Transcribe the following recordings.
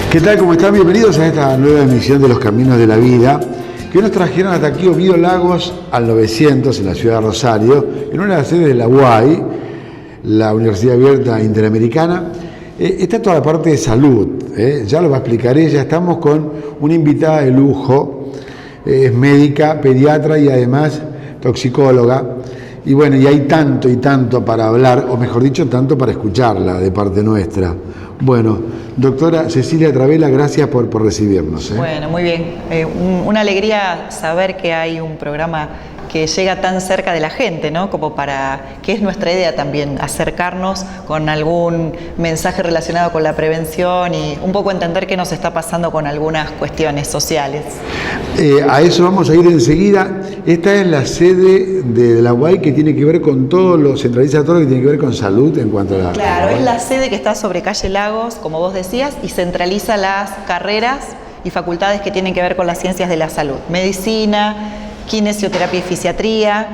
¿Qué tal? ¿Cómo están? Bienvenidos a esta nueva emisión de Los Caminos de la Vida, que hoy nos trajeron hasta aquí Ovidio Lagos al 900 en la ciudad de Rosario, en una de las sedes de la UAI, la Universidad Abierta Interamericana. Está toda la parte de salud, ya lo va a explicar ella. Estamos con una invitada de lujo, es médica, pediatra y además toxicóloga. Y bueno, y hay tanto y tanto para hablar, o mejor dicho, tanto para escucharla de parte nuestra. Bueno, doctora Cecilia Travela, gracias por recibirnos. Bueno, muy bien. Una alegría saber que hay un programa que llega tan cerca de la gente, ¿no? Como que es nuestra idea también, acercarnos con algún mensaje relacionado con la prevención y un poco entender qué nos está pasando con algunas cuestiones sociales. A eso vamos a ir enseguida. Esta es la sede de la UAI que tiene que ver con centraliza todo lo que tiene que ver con salud en cuanto a la... Claro, es la sede que está sobre calle Lagos, como vos decías, y centraliza las carreras y facultades que tienen que ver con las ciencias de la salud. Medicina, kinesioterapia y fisiatría,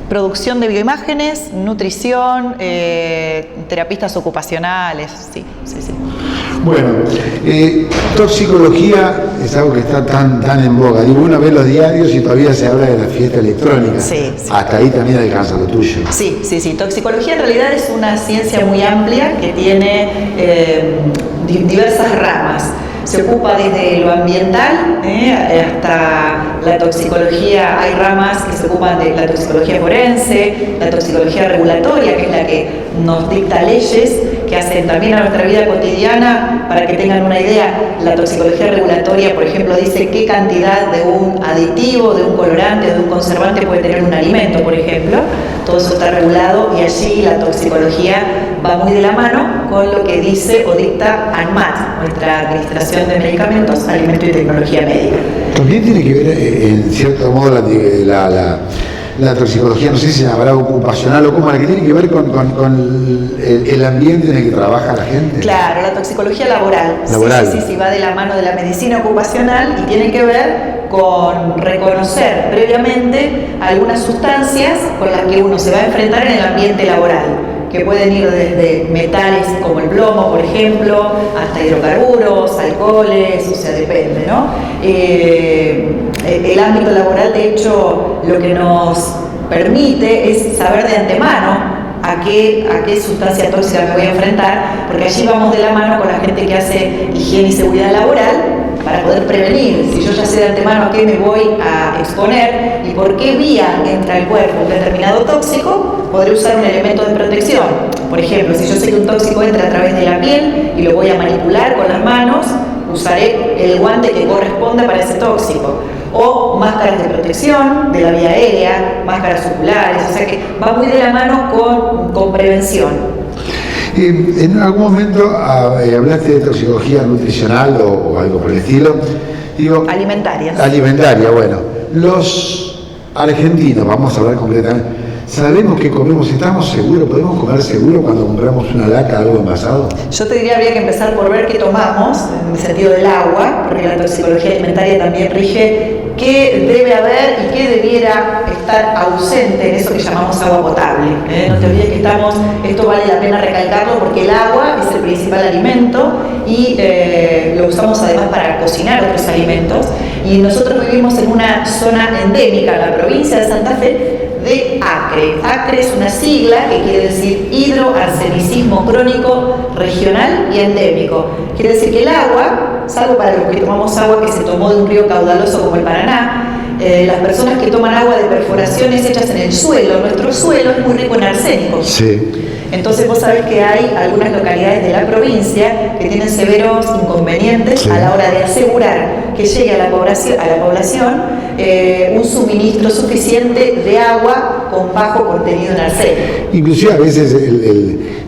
producción de bioimágenes, nutrición, terapistas ocupacionales, sí. Bueno, toxicología es algo que está tan en boga. Digo, uno ve los diarios y todavía se habla de la fiesta electrónica. Sí. Hasta ahí también alcanza lo tuyo. Sí. Toxicología en realidad es una ciencia muy amplia que tiene diversas ramas. Se ocupa desde lo ambiental hasta la toxicología. Hay ramas que se ocupan de la toxicología forense, la toxicología regulatoria, que es la que nos dicta leyes que hacen también a nuestra vida cotidiana. Para que tengan una idea, la toxicología regulatoria, por ejemplo, dice qué cantidad de un aditivo, de un colorante, de un conservante puede tener un alimento, por ejemplo. Todo eso está regulado y allí la toxicología va muy de la mano con lo que dice o dicta ANMAT, nuestra Administración de Medicamentos, Alimentos y Tecnología Médica. También tiene que ver, en cierto modo, la toxicología, no sé si se llamará ocupacional o como la que tiene que ver con el ambiente en el que trabaja la gente. Claro, la toxicología laboral. Sí, va de la mano de la medicina ocupacional y tiene que ver con reconocer previamente algunas sustancias con las que uno se va a enfrentar en el ambiente laboral, que pueden ir desde metales como el plomo, por ejemplo, hasta hidrocarburos, alcoholes, o sea, depende, ¿no? El ámbito laboral, de hecho, lo que nos permite es saber de antemano a qué sustancia tóxica me voy a enfrentar, porque allí vamos de la mano con la gente que hace higiene y seguridad laboral para poder prevenir. Si yo ya sé de antemano a qué me voy a exponer y por qué vía entra el cuerpo un determinado tóxico, podré usar un elemento de protección. Por ejemplo, si yo sé que un tóxico entra a través de la piel y lo voy a manipular con las manos, usaré el guante que corresponde para ese tóxico. O máscaras de protección de la vía aérea, máscaras oculares, o sea que va muy de la mano con prevención. En algún momento hablaste de toxicología nutricional o algo por el estilo. Digo, alimentaria, bueno. Los argentinos, vamos a hablar concretamente, ¿sabemos qué comemos? ¿Estamos seguros? ¿Podemos comer seguro cuando compramos una lata de algo envasado? Yo te diría habría que empezar por ver qué tomamos, en el sentido del agua, porque la toxicología alimentaria también rige qué debe haber y qué debiera estar ausente en eso que llamamos agua potable. No te olvides que esto vale la pena recalcarlo porque el agua es el principal alimento y lo usamos además para cocinar otros alimentos. Y nosotros vivimos en una zona endémica, en la provincia de Santa Fe, de ACRE. ACRE es una sigla que quiere decir hidroarsenicismo crónico regional y endémico. Quiere decir que el agua, salvo para los que tomamos agua que se tomó de un río caudaloso como el Paraná, las personas que toman agua de perforaciones hechas en el suelo, nuestro suelo es muy rico en arsénico. Sí. Entonces vos sabés que hay algunas localidades de la provincia que tienen severos inconvenientes a la hora de asegurar que llegue a la población un suministro suficiente de agua con bajo contenido en arsénico. Inclusive a veces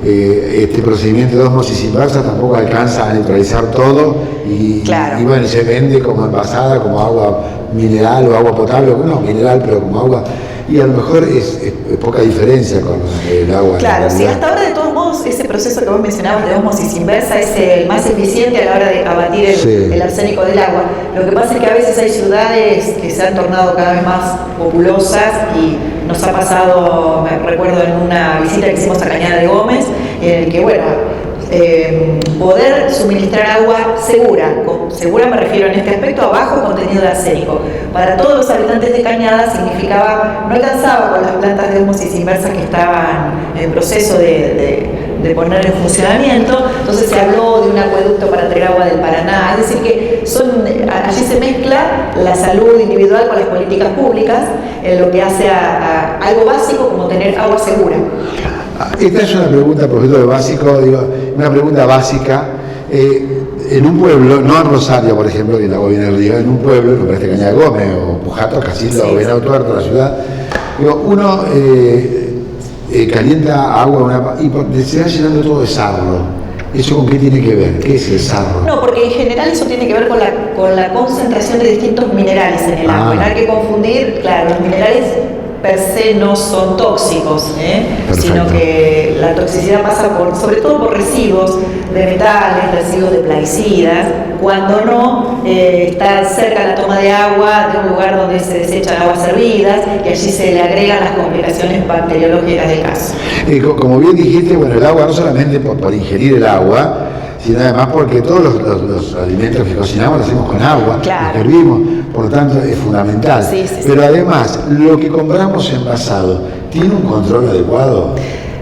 este procedimiento de ósmosis inversa tampoco alcanza a neutralizar todo y bueno, se vende como envasada, como agua mineral o agua potable, no mineral, pero como agua, y a lo mejor es poca diferencia con el agua. Claro, sí, hasta ahora de todos modos ese proceso que vos mencionabas de ósmosis inversa es el más eficiente a la hora de abatir el arsénico del agua. Lo que pasa es que a veces hay ciudades que se han tornado cada vez más populosas y nos ha pasado, me recuerdo en una visita que hicimos a Cañada de Gómez, en el que, bueno, poder suministrar agua segura me refiero en este aspecto a bajo contenido de arsénico. Para todos los habitantes de Cañada significaba, no alcanzaba con las plantas de ósmosis inversa que estaban en proceso de poner en funcionamiento, entonces se habló de un acueducto para traer agua del Paraná, es decir que allí se mezcla la salud individual con las políticas públicas, en lo que hace a algo básico como tener agua segura. Esta es una pregunta, profesor, una pregunta básica. En un pueblo, no en Rosario, por ejemplo, que el agua viene del río, en un pueblo, me parece Cañada de Gómez, o Pujato, Casilda, o Venado Tuerto, la ciudad, uno calienta agua y se va llenando todo de sarro. ¿Eso con qué tiene que ver? ¿Qué es el sarro? No, porque en general eso tiene que ver con la concentración de distintos minerales en el agua. No hay que confundir, claro, los minerales per se no son tóxicos, sino que la toxicidad pasa sobre todo por residuos de metales, residuos de plaguicidas, cuando no está cerca la toma de agua de un lugar donde se desechan aguas hervidas y allí se le agregan las complicaciones bacteriológicas del caso. Como bien dijiste, bueno, el agua no solamente por ingerir el agua, sino además porque todos los alimentos que cocinamos los hacemos con agua, los que hervimos, por lo tanto es fundamental. Pero además, lo que compramos envasado, ¿tiene un control adecuado?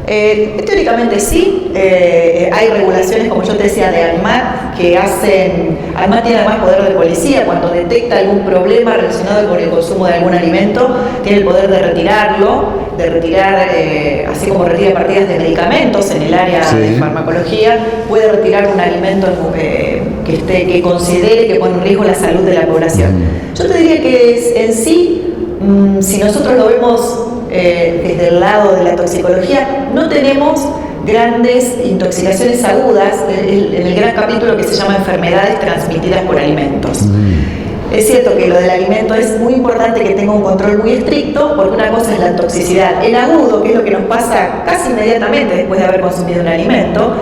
Teóricamente sí, hay regulaciones, como yo te decía, de ANMAT que ANMAT tiene además poder de policía, cuando detecta algún problema relacionado con el consumo de algún alimento, tiene el poder de retirarlo, así como retira partidas de medicamentos en el área de farmacología, puede retirar un alimento que considere que pone en riesgo la salud de la población. Yo te diría que en sí, si nosotros lo vemos desde el lado de la toxicología, no tenemos grandes intoxicaciones agudas en el gran capítulo que se llama enfermedades transmitidas por alimentos. Es cierto que lo del alimento es muy importante que tenga un control muy estricto, porque una cosa es la toxicidad en agudo, que es lo que nos pasa casi inmediatamente después de haber consumido un alimento,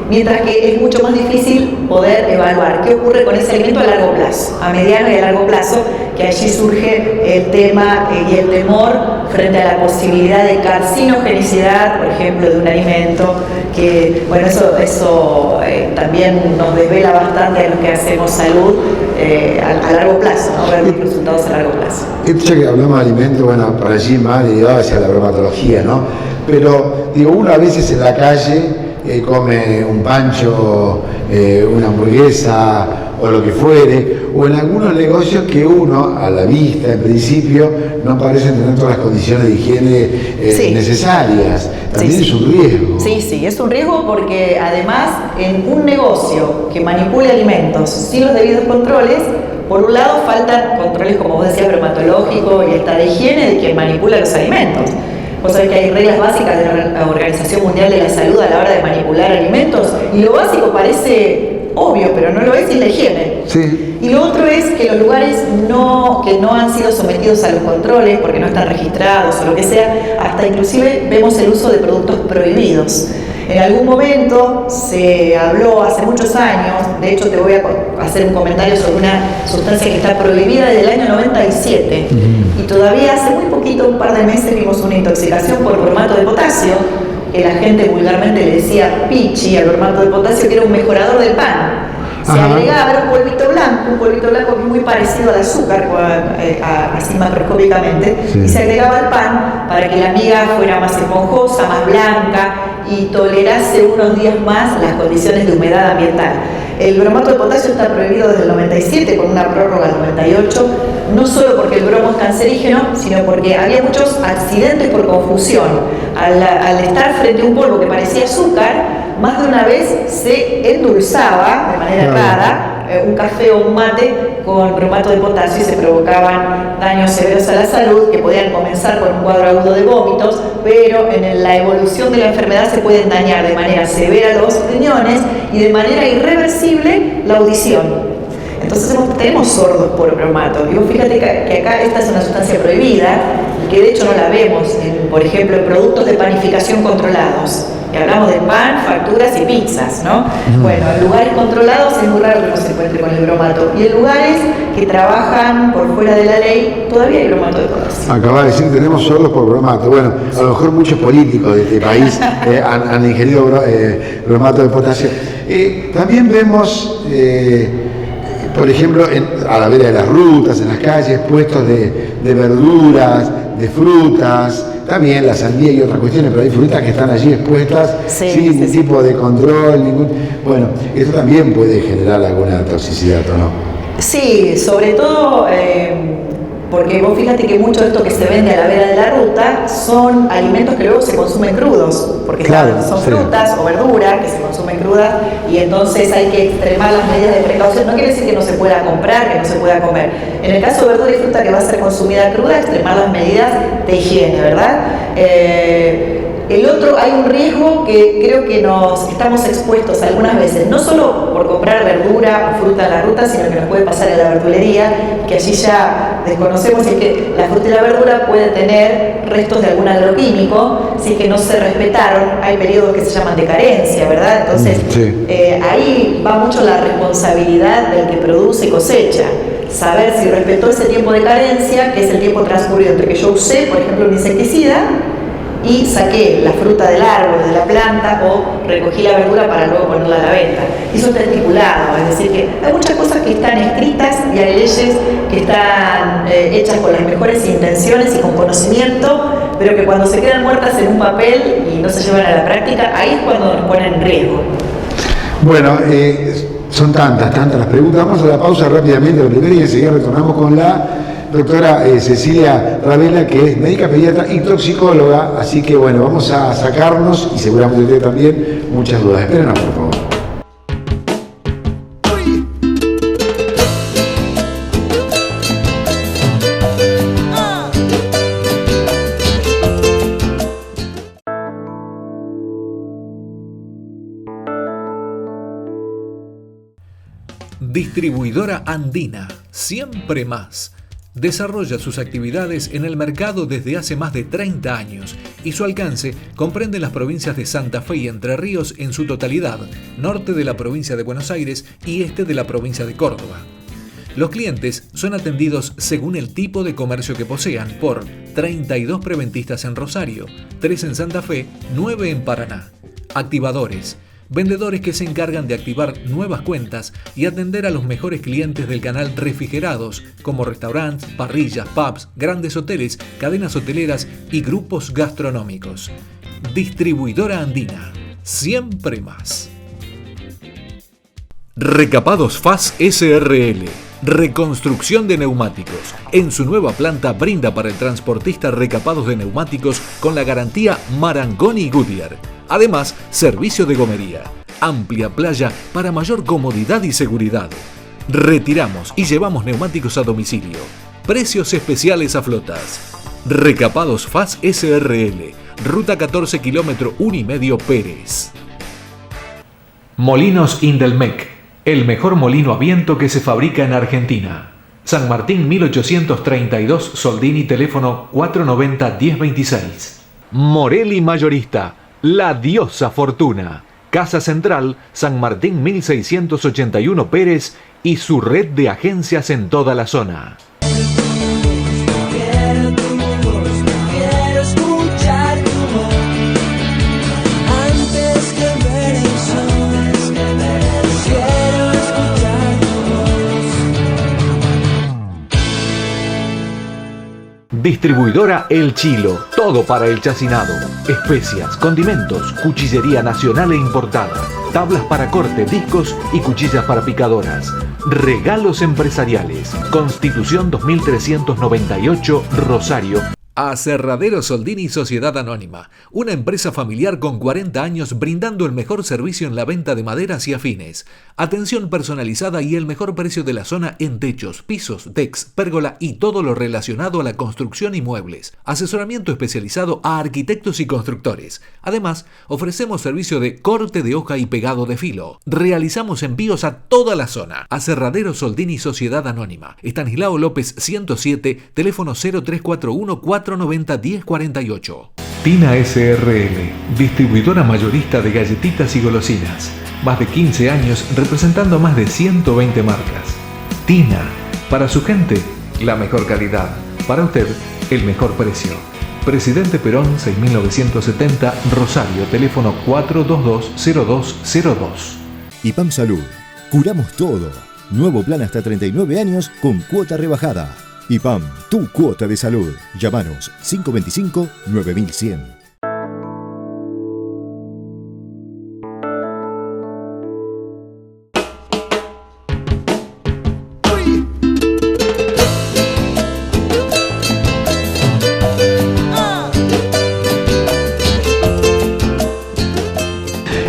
mientras que es mucho más difícil poder evaluar qué ocurre con ese alimento a largo plazo, a mediano y a largo plazo, que allí surge el tema y el temor frente a la posibilidad de carcinogenicidad, por ejemplo, de un alimento, que, bueno, eso también nos desvela bastante a los que hacemos salud a largo plazo, ¿no? Ver los resultados a largo plazo. Ya que hablamos de alimentos, bueno, para allí más ligado hacia la bromatología, ¿no? Pero, uno a veces en la calle come un pancho, una hamburguesa o lo que fuere, o en algunos negocios que uno, a la vista, en principio, no parecen tener todas las condiciones de higiene necesarias. También es un riesgo. Sí, es un riesgo porque además en un negocio que manipule alimentos sin los debidos controles, por un lado faltan controles, como vos decías, bromatológicos y hasta de higiene de quien manipula los alimentos. Vos sabés que hay reglas básicas de la Organización Mundial de la Salud a la hora de manipular alimentos, y lo básico parece obvio, pero no lo es, y la higiene. Y lo otro es que los lugares que no han sido sometidos a los controles, porque no están registrados o lo que sea, hasta inclusive vemos el uso de productos prohibidos. En algún momento se habló hace muchos años, de hecho te voy a hacer un comentario sobre una sustancia que está prohibida desde el año 97 y todavía hace muy poquito, un par de meses, vimos una intoxicación por bromato de potasio, que la gente vulgarmente le decía pichi al bromato de potasio, que era un mejorador del pan. Se agregaba, era un polvito blanco que es muy parecido al azúcar, así macroscópicamente, y se agregaba al pan para que la miga fuera más esponjosa, más blanca, y tolerase unos días más las condiciones de humedad ambiental. El bromato de potasio está prohibido desde el 97 con una prórroga al 98, no solo porque el bromo es cancerígeno, sino porque había muchos accidentes por confusión. Al estar frente a un polvo que parecía azúcar, más de una vez se endulzaba de manera errada un café o un mate con bromato de potasio y se provocaban daños severos a la salud que podían comenzar con un cuadro agudo de vómitos, pero en la evolución de la enfermedad se pueden dañar de manera severa los riñones y de manera irreversible la audición. Entonces tenemos sordos por bromato. Y vos fíjate que acá esta es una sustancia prohibida y que de hecho no la vemos, por ejemplo, en productos de panificación controlados. Que hablamos de pan, facturas y pizzas, ¿no? Bueno, en lugares controlados es muy raro que no se encuentre con el bromato. Y en lugares que trabajan por fuera de la ley, todavía hay bromato de potasio. Acaba de decir, tenemos sordos por bromato. Bueno, a lo mejor muchos políticos de este país han ingerido bromato de potasio. También vemos, por ejemplo, a la vera de las rutas, en las calles, puestos de verduras, de frutas, también la sandía y otras cuestiones, pero hay frutas que están allí expuestas sin ningún tipo de control. Bueno, esto también puede generar alguna toxicidad, ¿o no? Sí, sobre todo porque vos fíjate que mucho de esto que se vende a la vera de la ruta son alimentos que luego se consumen crudos, porque son frutas o verduras que se consumen crudas y entonces hay que extremar las medidas de precaución. No quiere decir que no se pueda comprar, que no se pueda comer. En el caso de verdura y fruta que va a ser consumida cruda, extremar las medidas de higiene, ¿verdad? El otro, hay un riesgo que creo que nos estamos expuestos algunas veces, no solo por comprar verdura o fruta en la ruta, sino que nos puede pasar en la verdulería, que allí ya desconocemos, y es que la fruta y la verdura puede tener restos de algún agroquímico, si es que no se respetaron, hay periodos que se llaman de carencia, ¿verdad? Entonces, ahí va mucho la responsabilidad del que produce y cosecha. Saber si respetó ese tiempo de carencia, que es el tiempo transcurrido entre que yo usé, por ejemplo, un insecticida, y saqué la fruta del árbol, de la planta, o recogí la verdura para luego ponerla a la venta. Eso está estipulado, es decir, que hay muchas cosas que están escritas y hay leyes que están hechas con las mejores intenciones y con conocimiento, pero que cuando se quedan muertas en un papel y no se llevan a la práctica, ahí es cuando nos ponen en riesgo. Bueno, son tantas las preguntas. Vamos a la pausa rápidamente, lo primero, y enseguida retornamos con la doctora Cecilia Ravela, que es médica pediatra y toxicóloga, así que bueno, vamos a sacarnos, y seguramente usted también, muchas dudas. Espérenos, por favor. Distribuidora Andina, siempre más. Desarrolla sus actividades en el mercado desde hace más de 30 años y su alcance comprende las provincias de Santa Fe y Entre Ríos en su totalidad, norte de la provincia de Buenos Aires y este de la provincia de Córdoba. Los clientes son atendidos según el tipo de comercio que posean por 32 preventistas en Rosario, 3 en Santa Fe, 9 en Paraná. Activadores, vendedores que se encargan de activar nuevas cuentas y atender a los mejores clientes del canal refrigerados, como restaurantes, parrillas, pubs, grandes hoteles, cadenas hoteleras y grupos gastronómicos. Distribuidora Andina, siempre más. Recapados FAS SRL. Reconstrucción de neumáticos. En su nueva planta brinda para el transportista recapados de neumáticos con la garantía Marangoni y Goodyear. Además, servicio de gomería. Amplia playa para mayor comodidad y seguridad. Retiramos y llevamos neumáticos a domicilio. Precios especiales a flotas. Recapados FAS SRL. Ruta 14 km 1,5 Pérez. Molinos Indelmec. El mejor molino a viento que se fabrica en Argentina. San Martín 1832, Soldini, teléfono 490-1026. Morelli Mayorista, la diosa fortuna. Casa Central, San Martín 1681 Pérez y su red de agencias en toda la zona. Distribuidora El Chilo, todo para el chacinado. Especias, condimentos, cuchillería nacional e importada. Tablas para corte, discos y cuchillas para picadoras. Regalos empresariales. Constitución 2398, Rosario. Aserradero Soldini Sociedad Anónima, una empresa familiar con 40 años brindando el mejor servicio en la venta de maderas y afines. Atención personalizada y el mejor precio de la zona en techos, pisos, decks, pérgola y todo lo relacionado a la construcción y muebles. Asesoramiento especializado a arquitectos y constructores. Además, ofrecemos servicio de corte de hoja y pegado de filo. Realizamos envíos a toda la zona. Aserradero Soldini Sociedad Anónima. Estanislao López 107, teléfono 0341 490 1048. Tina SRL, distribuidora mayorista de galletitas y golosinas. Más de 15 años representando más de 120 marcas. Tina, para su gente, la mejor calidad. Para usted, el mejor precio. Presidente Perón 6970, Rosario, teléfono 422-0202. IPAM Salud, curamos todo. Nuevo plan hasta 39 años con cuota rebajada. IPAM, tu cuota de salud. Llámanos 525-9100.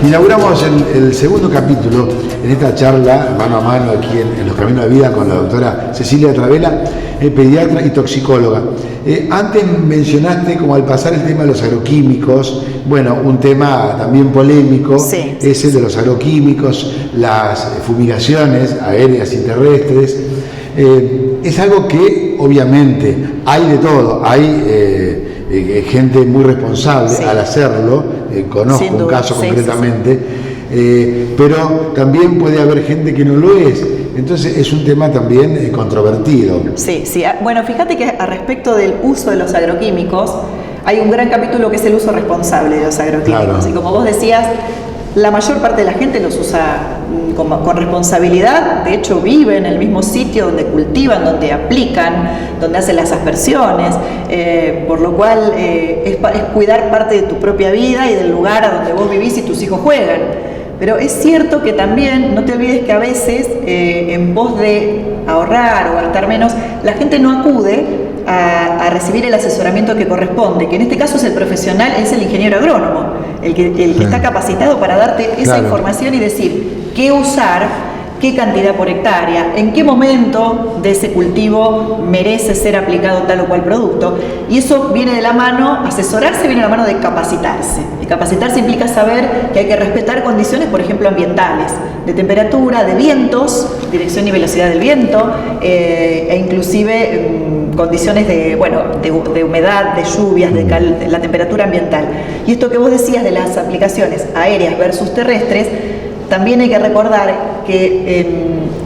Inauguramos el segundo capítulo en esta charla mano a mano aquí en Los Caminos de Vida con la doctora Cecilia Travela, pediatra y toxicóloga. Antes mencionaste, como al pasar el tema de los agroquímicos, bueno, un tema también polémico, sí, es el de los agroquímicos, las fumigaciones aéreas y terrestres. Es algo que obviamente hay de todo, hay gente muy responsable, sí, al hacerlo, conozco un caso concretamente, pero también puede haber gente que no lo es, entonces es un tema también controvertido. Sí, sí, bueno, fíjate que a respecto del uso de los agroquímicos, hay un gran capítulo que es el uso responsable de los agroquímicos, claro. Y como vos decías, la mayor parte de la gente los usa con responsabilidad, de hecho viven en el mismo sitio donde cultivan, donde aplican, donde hacen las aspersiones, por lo cual es cuidar parte de tu propia vida y del lugar a donde vos vivís y tus hijos juegan. Pero es cierto que también, no te olvides que a veces, en pos de ahorrar o gastar menos, la gente no acude a recibir el asesoramiento que corresponde, que en este caso es el profesional, es el ingeniero agrónomo, el que está capacitado para darte esa, claro, información y decir qué usar, qué cantidad por hectárea, en qué momento de ese cultivo merece ser aplicado tal o cual producto. Y eso viene de la mano, asesorarse viene de la mano de capacitarse. Y capacitarse implica saber que hay que respetar condiciones, por ejemplo, ambientales, de temperatura, de vientos, dirección y velocidad del viento, e inclusive condiciones de humedad, de lluvias, de la temperatura ambiental. Y esto que vos decías de las aplicaciones aéreas versus terrestres, también hay que recordar que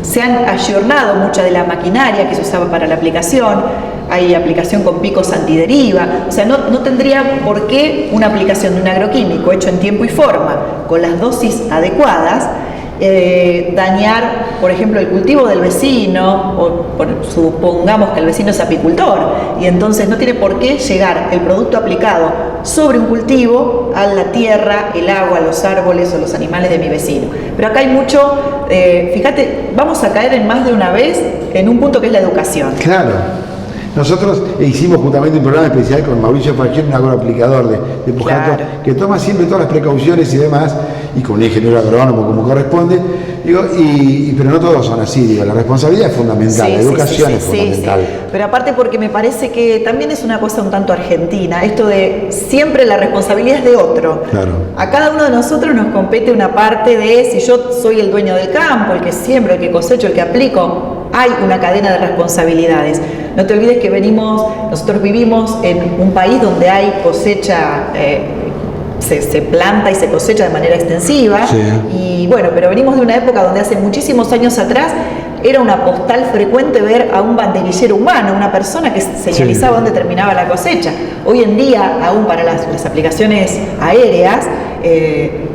se han ayornado mucha de la maquinaria que se usaba para la aplicación. Hay aplicación con picos antideriva, o sea, no tendría por qué una aplicación de un agroquímico hecho en tiempo y forma, con las dosis adecuadas, dañar, por ejemplo, el cultivo del vecino, o supongamos que el vecino es apicultor, y entonces no tiene por qué llegar el producto aplicado sobre un cultivo a la tierra, el agua, los árboles o los animales de mi vecino. Pero acá hay mucho, fíjate, vamos a caer en más de una vez en un punto que es la educación. Claro. Nosotros hicimos justamente un programa especial con Mauricio Falcioni, un agroaplicador de Pujato, claro, que toma siempre todas las precauciones y demás, y con un ingeniero agrónomo como corresponde, digo, pero no todos son así, digo, la responsabilidad es fundamental, sí, la educación es fundamental. Sí. Pero aparte porque me parece que también es una cosa un tanto argentina, esto de siempre la responsabilidad es de otro. Claro. A cada uno de nosotros nos compete una parte de, si yo soy el dueño del campo, el que siembro, el que cosecho, el que aplico, hay una cadena de responsabilidades. No te olvides que nosotros vivimos en un país donde hay cosecha, se planta y se cosecha de manera extensiva, sí, y bueno, pero venimos de una época donde hace muchísimos años atrás era una postal frecuente ver a un banderillero humano, una persona que señalizaba dónde terminaba la cosecha. Hoy en día, aún para las aplicaciones aéreas,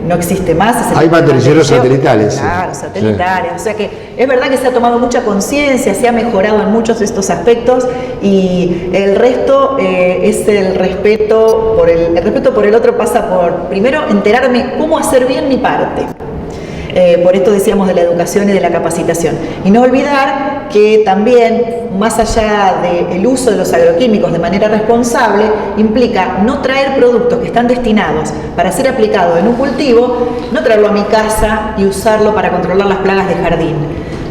no existe más. Hay banderilleros satelitales. Claro, satelitales. Sí. O sea que es verdad que se ha tomado mucha conciencia, se ha mejorado en muchos de estos aspectos, y el resto es el respeto por el respeto por el otro pasa por, primero, enterarme cómo hacer bien mi parte. Por esto decíamos de la educación y de la capacitación. Y no olvidar que también, más allá del uso de los agroquímicos de manera responsable, implica no traer productos que están destinados para ser aplicados en un cultivo, no traerlo a mi casa y usarlo para controlar las plagas de jardín.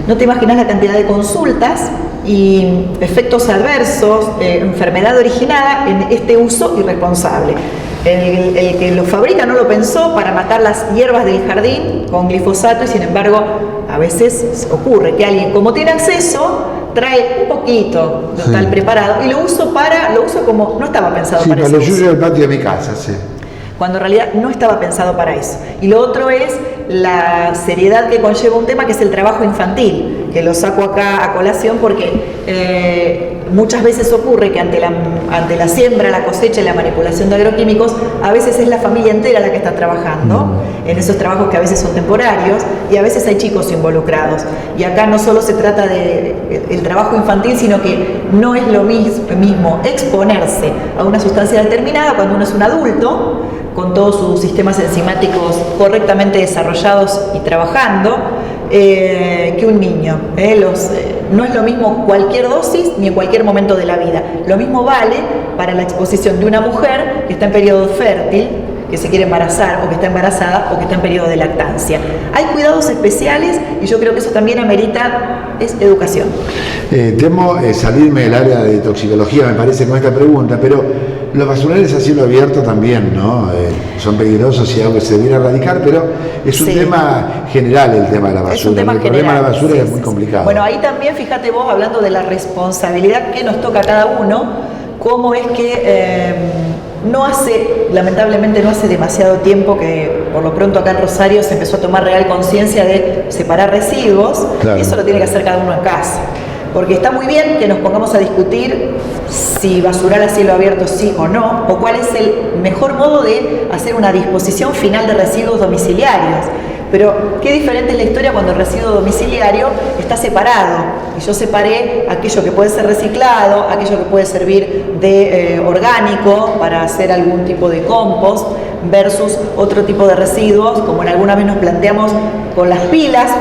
No te imaginas la cantidad de consultas y efectos adversos, enfermedad originada en este uso irresponsable. El que lo fabrica no lo pensó para matar las hierbas del jardín con glifosato, y sin embargo a veces ocurre que alguien, como tiene acceso, trae un poquito de tal preparado y lo uso como no estaba pensado para eso. Sí, para lo suyo del patio de mi casa, sí. Cuando en realidad no estaba pensado para eso. Y lo otro es la seriedad que conlleva un tema que es el trabajo infantil, que lo saco acá a colación porque muchas veces ocurre que ante la siembra, la cosecha y la manipulación de agroquímicos, a veces es la familia entera la que está trabajando en esos trabajos que a veces son temporarios, y a veces hay chicos involucrados. Y acá no solo se trata del trabajo infantil, sino que no es lo mismo exponerse a una sustancia determinada cuando uno es un adulto, con todos sus sistemas enzimáticos correctamente desarrollados y trabajando, que un niño. No es lo mismo cualquier dosis ni en cualquier momento de la vida. Lo mismo vale para la exposición de una mujer que está en periodo fértil, que se quiere embarazar, o que está embarazada, o que está en periodo de lactancia. Hay cuidados especiales y yo creo que eso también amerita educación. Temo salirme del área de toxicología, me parece, con esta pregunta, pero los basurales a cielo abierto también, ¿no? Son peligrosos y algo que se debiera erradicar, pero es un tema general el tema de la basura. Es un tema el general, problema de la basura es muy complicado. Bueno, ahí también, fíjate vos, hablando de la responsabilidad que nos toca a cada uno, cómo es que lamentablemente no hace demasiado tiempo que por lo pronto acá en Rosario se empezó a tomar real conciencia de separar residuos. Claro. Y eso lo tiene que hacer cada uno en casa. Porque está muy bien que nos pongamos a discutir si basurar a cielo abierto sí o no, o cuál es el mejor modo de hacer una disposición final de residuos domiciliarios. Pero qué diferente es la historia cuando el residuo domiciliario está separado. Y yo separé aquello que puede ser reciclado, aquello que puede servir de orgánico para hacer algún tipo de compost, versus otro tipo de residuos, como en alguna vez nos planteamos con las pilas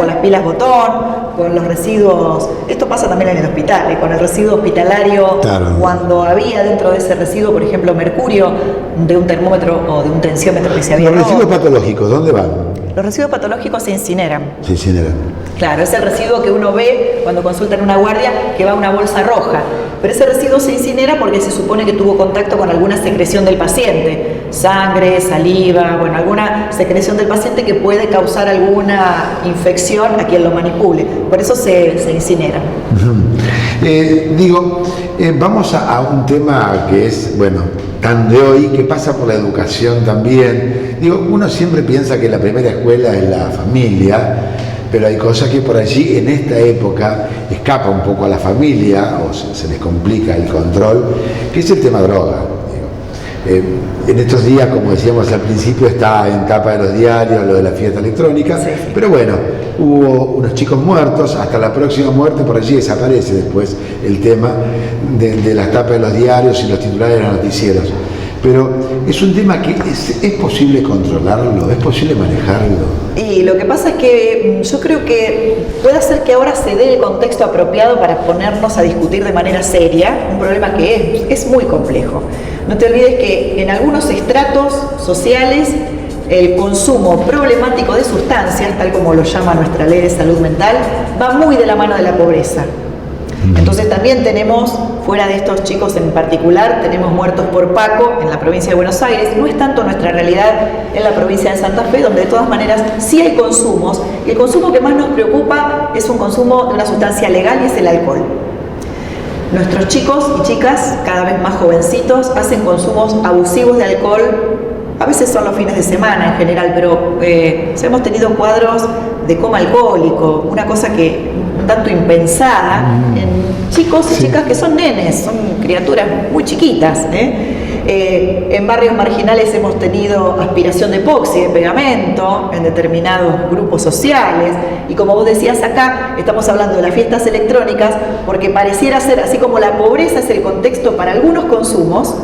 botón, con los residuos. Esto pasa también en el hospital, con el residuo hospitalario. Claro. Cuando había dentro de ese residuo, por ejemplo, mercurio de un termómetro o de un tensiómetro que se había. Los residuos patológicos, ¿dónde van? Los residuos patológicos se incineran. Se incineran. Claro, es el residuo que uno ve cuando consulta en una guardia, que va a una bolsa roja. Pero ese residuo se incinera porque se supone que tuvo contacto con alguna secreción del paciente. Sangre, saliva, bueno, alguna secreción del paciente que puede causar alguna infección a quien lo manipule. Por eso se incinera. Vamos a un tema que es, tan de hoy, que pasa por la educación también. Uno siempre piensa que la primera escuela es la familia, pero hay cosas que por allí en esta época escapa un poco a la familia o se les complica el control, que es el tema droga. En estos días, como decíamos al principio, está en tapa de los diarios lo de la fiesta electrónica, sí. Pero hubo unos chicos muertos, hasta la próxima muerte por allí desaparece después el tema de las tapas de los diarios y los titulares de los noticieros. Pero es un tema que es posible controlarlo, es posible manejarlo. Y lo que pasa es que yo creo que puede ser que ahora se dé el contexto apropiado para ponernos a discutir de manera seria un problema que es muy complejo. No te olvides que en algunos estratos sociales el consumo problemático de sustancias, tal como lo llama nuestra ley de salud mental, va muy de la mano de la pobreza. Entonces también tenemos, fuera de estos chicos en particular, tenemos muertos por Paco en la provincia de Buenos Aires. No es tanto nuestra realidad en la provincia de Santa Fe, donde de todas maneras sí hay consumos. Y el consumo que más nos preocupa es un consumo de una sustancia legal, y es el alcohol. Nuestros chicos y chicas, cada vez más jovencitos, hacen consumos abusivos de alcohol. A veces son los fines de semana en general, pero hemos tenido cuadros de coma alcohólico, una cosa que un tanto impensada en chicos y chicas que son nenes, son criaturas muy chiquitas. En barrios marginales hemos tenido aspiración de epoxi, de pegamento, en determinados grupos sociales, y como vos decías acá, estamos hablando de las fiestas electrónicas, porque pareciera ser, así como la pobreza es el contexto para algunos consumos,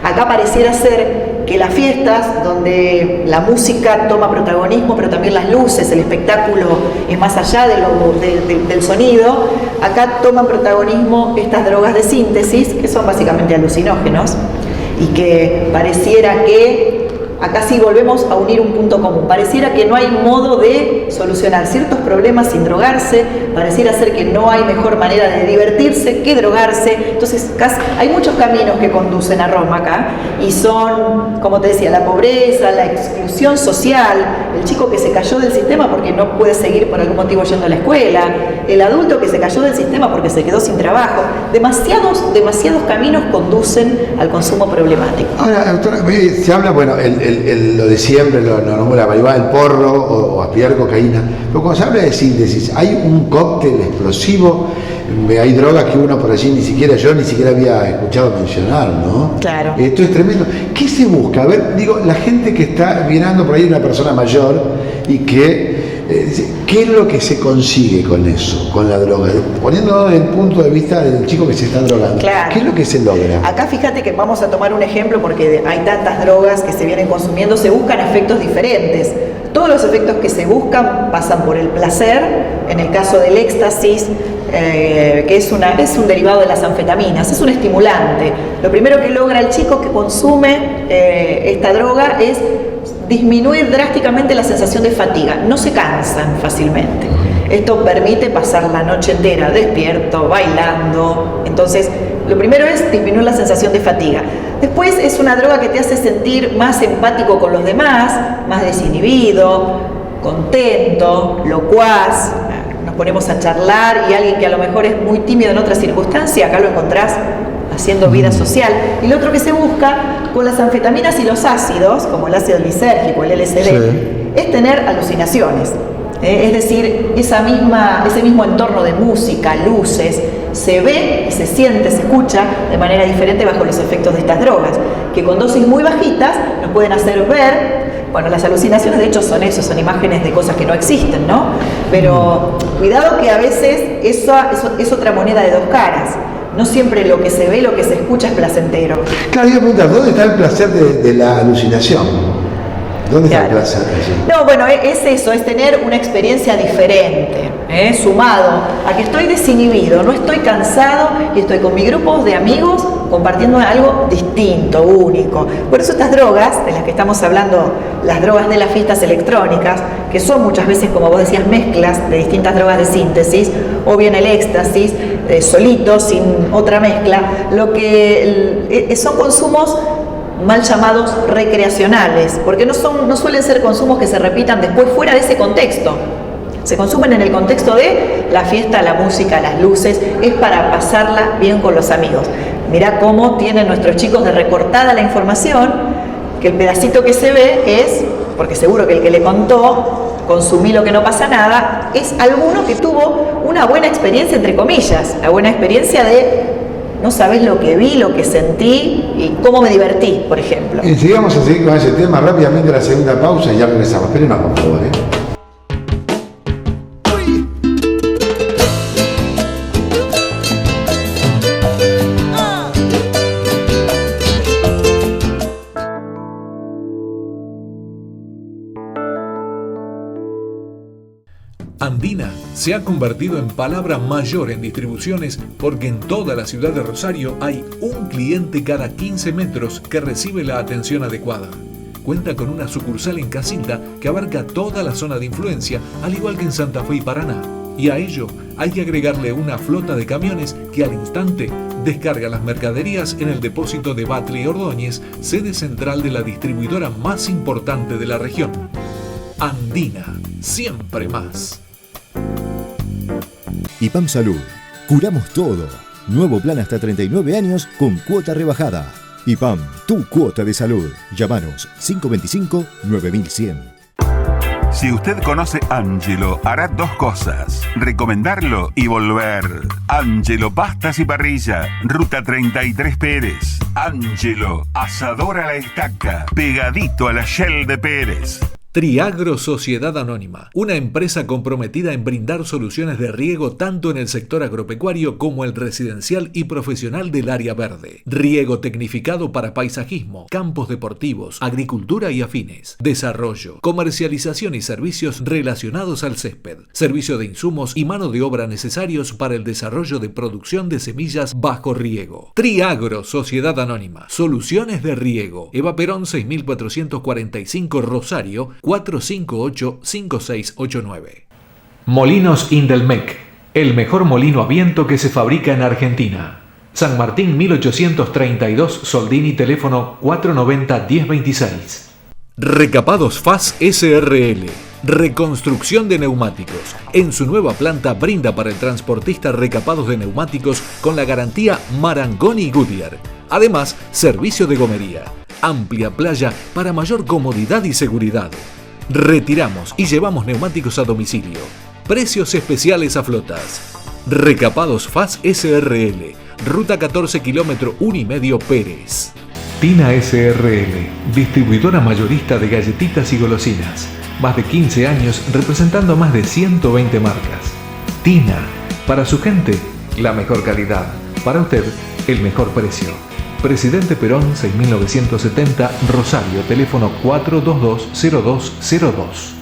acá pareciera ser que las fiestas, donde la música toma protagonismo, pero también las luces, el espectáculo es más allá del sonido, acá toman protagonismo estas drogas de síntesis, que son básicamente alucinógenos, y que pareciera que, acá sí volvemos a unir un punto común, pareciera que no hay modo de solucionar ciertos problemas sin drogarse, pareciera ser que no hay mejor manera de divertirse que drogarse. Entonces hay muchos caminos que conducen a Roma acá, y son, como te decía, la pobreza, la exclusión social, el chico que se cayó del sistema porque no puede seguir por algún motivo yendo a la escuela, el adulto que se cayó del sistema porque se quedó sin trabajo. Demasiados caminos conducen al consumo problemático. Ahora, doctora, se habla, bueno, lo de siempre, la marihuana, el porro o aspirar cocaína, pero cuando se habla de síntesis, hay un cóctel explosivo, hay drogas que uno por allí ni siquiera había escuchado mencionar, ¿no? Claro. Esto es tremendo. ¿Qué se busca? A ver, digo, la gente que está mirando por ahí, una persona mayor, y que ¿qué es lo que se consigue con eso, con la droga? Poniéndolo desde el punto de vista del chico que se está drogando. Claro. ¿Qué es lo que se logra? Acá fíjate que vamos a tomar un ejemplo, porque hay tantas drogas que se vienen consumiendo, se buscan efectos diferentes. Todos los efectos que se buscan pasan por el placer. En el caso del éxtasis, que es un derivado de las anfetaminas, es un estimulante. Lo primero que logra el chico que consume esta droga es disminuir drásticamente la sensación de fatiga, no se cansan fácilmente. Esto permite pasar la noche entera despierto, bailando. Entonces, lo primero es disminuir la sensación de fatiga. Después es una droga que te hace sentir más empático con los demás, más desinhibido, contento, locuaz. Nos ponemos a charlar y alguien que a lo mejor es muy tímido en otra circunstancia, acá lo encontrás haciendo vida social. Y lo otro que se busca con las anfetaminas y los ácidos, como el ácido lisérgico, el LSD, es tener alucinaciones. Es decir, ese mismo entorno de música, luces, se ve, se siente, se escucha de manera diferente bajo los efectos de estas drogas, que con dosis muy bajitas nos pueden hacer ver, bueno, las alucinaciones de hecho son eso, son imágenes de cosas que no existen, ¿no? Pero cuidado que a veces eso es otra moneda de dos caras. No siempre lo que se ve, lo que se escucha es placentero. Claro, yo preguntar, ¿dónde está el placer de la alucinación? ¿Dónde está el placer allí? No, bueno, es eso, es tener una experiencia diferente, sumado a que estoy desinhibido, no estoy cansado y estoy con mi grupo de amigos compartiendo algo distinto, único. Por eso estas drogas, de las que estamos hablando, las drogas de las fiestas electrónicas, que son muchas veces, como vos decías, mezclas de distintas drogas de síntesis, o bien el éxtasis, solito, sin otra mezcla, lo que son consumos mal llamados recreacionales, porque no suelen ser consumos que se repitan después fuera de ese contexto. Se consumen en el contexto de la fiesta, la música, las luces, es para pasarla bien con los amigos. Mirá cómo tienen nuestros chicos de recortada la información, que el pedacito que se ve es, porque seguro que el que le contó, consumí lo que no pasa nada, es alguno que tuvo una buena experiencia, entre comillas, la buena experiencia de no sabés lo que vi, lo que sentí y cómo me divertí, por ejemplo. Y sigamos a seguir con ese tema rápidamente, la segunda pausa y ya regresamos. Esperen más, por favor. Andina se ha convertido en palabra mayor en distribuciones porque en toda la ciudad de Rosario hay un cliente cada 15 metros que recibe la atención adecuada. Cuenta con una sucursal en Casilda que abarca toda la zona de influencia, al igual que en Santa Fe y Paraná. Y a ello hay que agregarle una flota de camiones que al instante descarga las mercaderías en el depósito de Batlle y Ordóñez, sede central de la distribuidora más importante de la región. Andina, siempre más. IPAM Salud. Curamos todo. Nuevo plan hasta 39 años con cuota rebajada. IPAM, tu cuota de salud. Llámanos 525-9100. Si usted conoce Angelo, hará dos cosas: recomendarlo y volver. Angelo Pastas y Parrilla, Ruta 33 Pérez. Angelo, asador a la estaca, pegadito a la Shell de Pérez. Triagro Sociedad Anónima, una empresa comprometida en brindar soluciones de riego tanto en el sector agropecuario como el residencial y profesional del área verde. Riego tecnificado para paisajismo, campos deportivos, agricultura y afines. Desarrollo, comercialización y servicios relacionados al césped. Servicio de insumos y mano de obra necesarios para el desarrollo de producción de semillas bajo riego. Triagro Sociedad Anónima, soluciones de riego. Eva Perón 6445 Rosario, 458-5689. Molinos Indelmec, el mejor molino a viento que se fabrica en Argentina. San Martín 1832 Soldini, teléfono 490-1026. Recapados FAS SRL, reconstrucción de neumáticos. En su nueva planta brinda para el transportista recapados de neumáticos con la garantía Marangoni y Goodyear. Además, servicio de gomería. Amplia playa para mayor comodidad y seguridad. Retiramos y llevamos neumáticos a domicilio. Precios especiales a flotas. Recapados FAS SRL, ruta 14 km 1,5 Pérez. Tina SRL, distribuidora mayorista de galletitas y golosinas. Más de 15 años representando a más de 120 marcas. Tina, para su gente, la mejor calidad. Para usted, el mejor precio. Presidente Perón 6970 Rosario, teléfono 422-0202.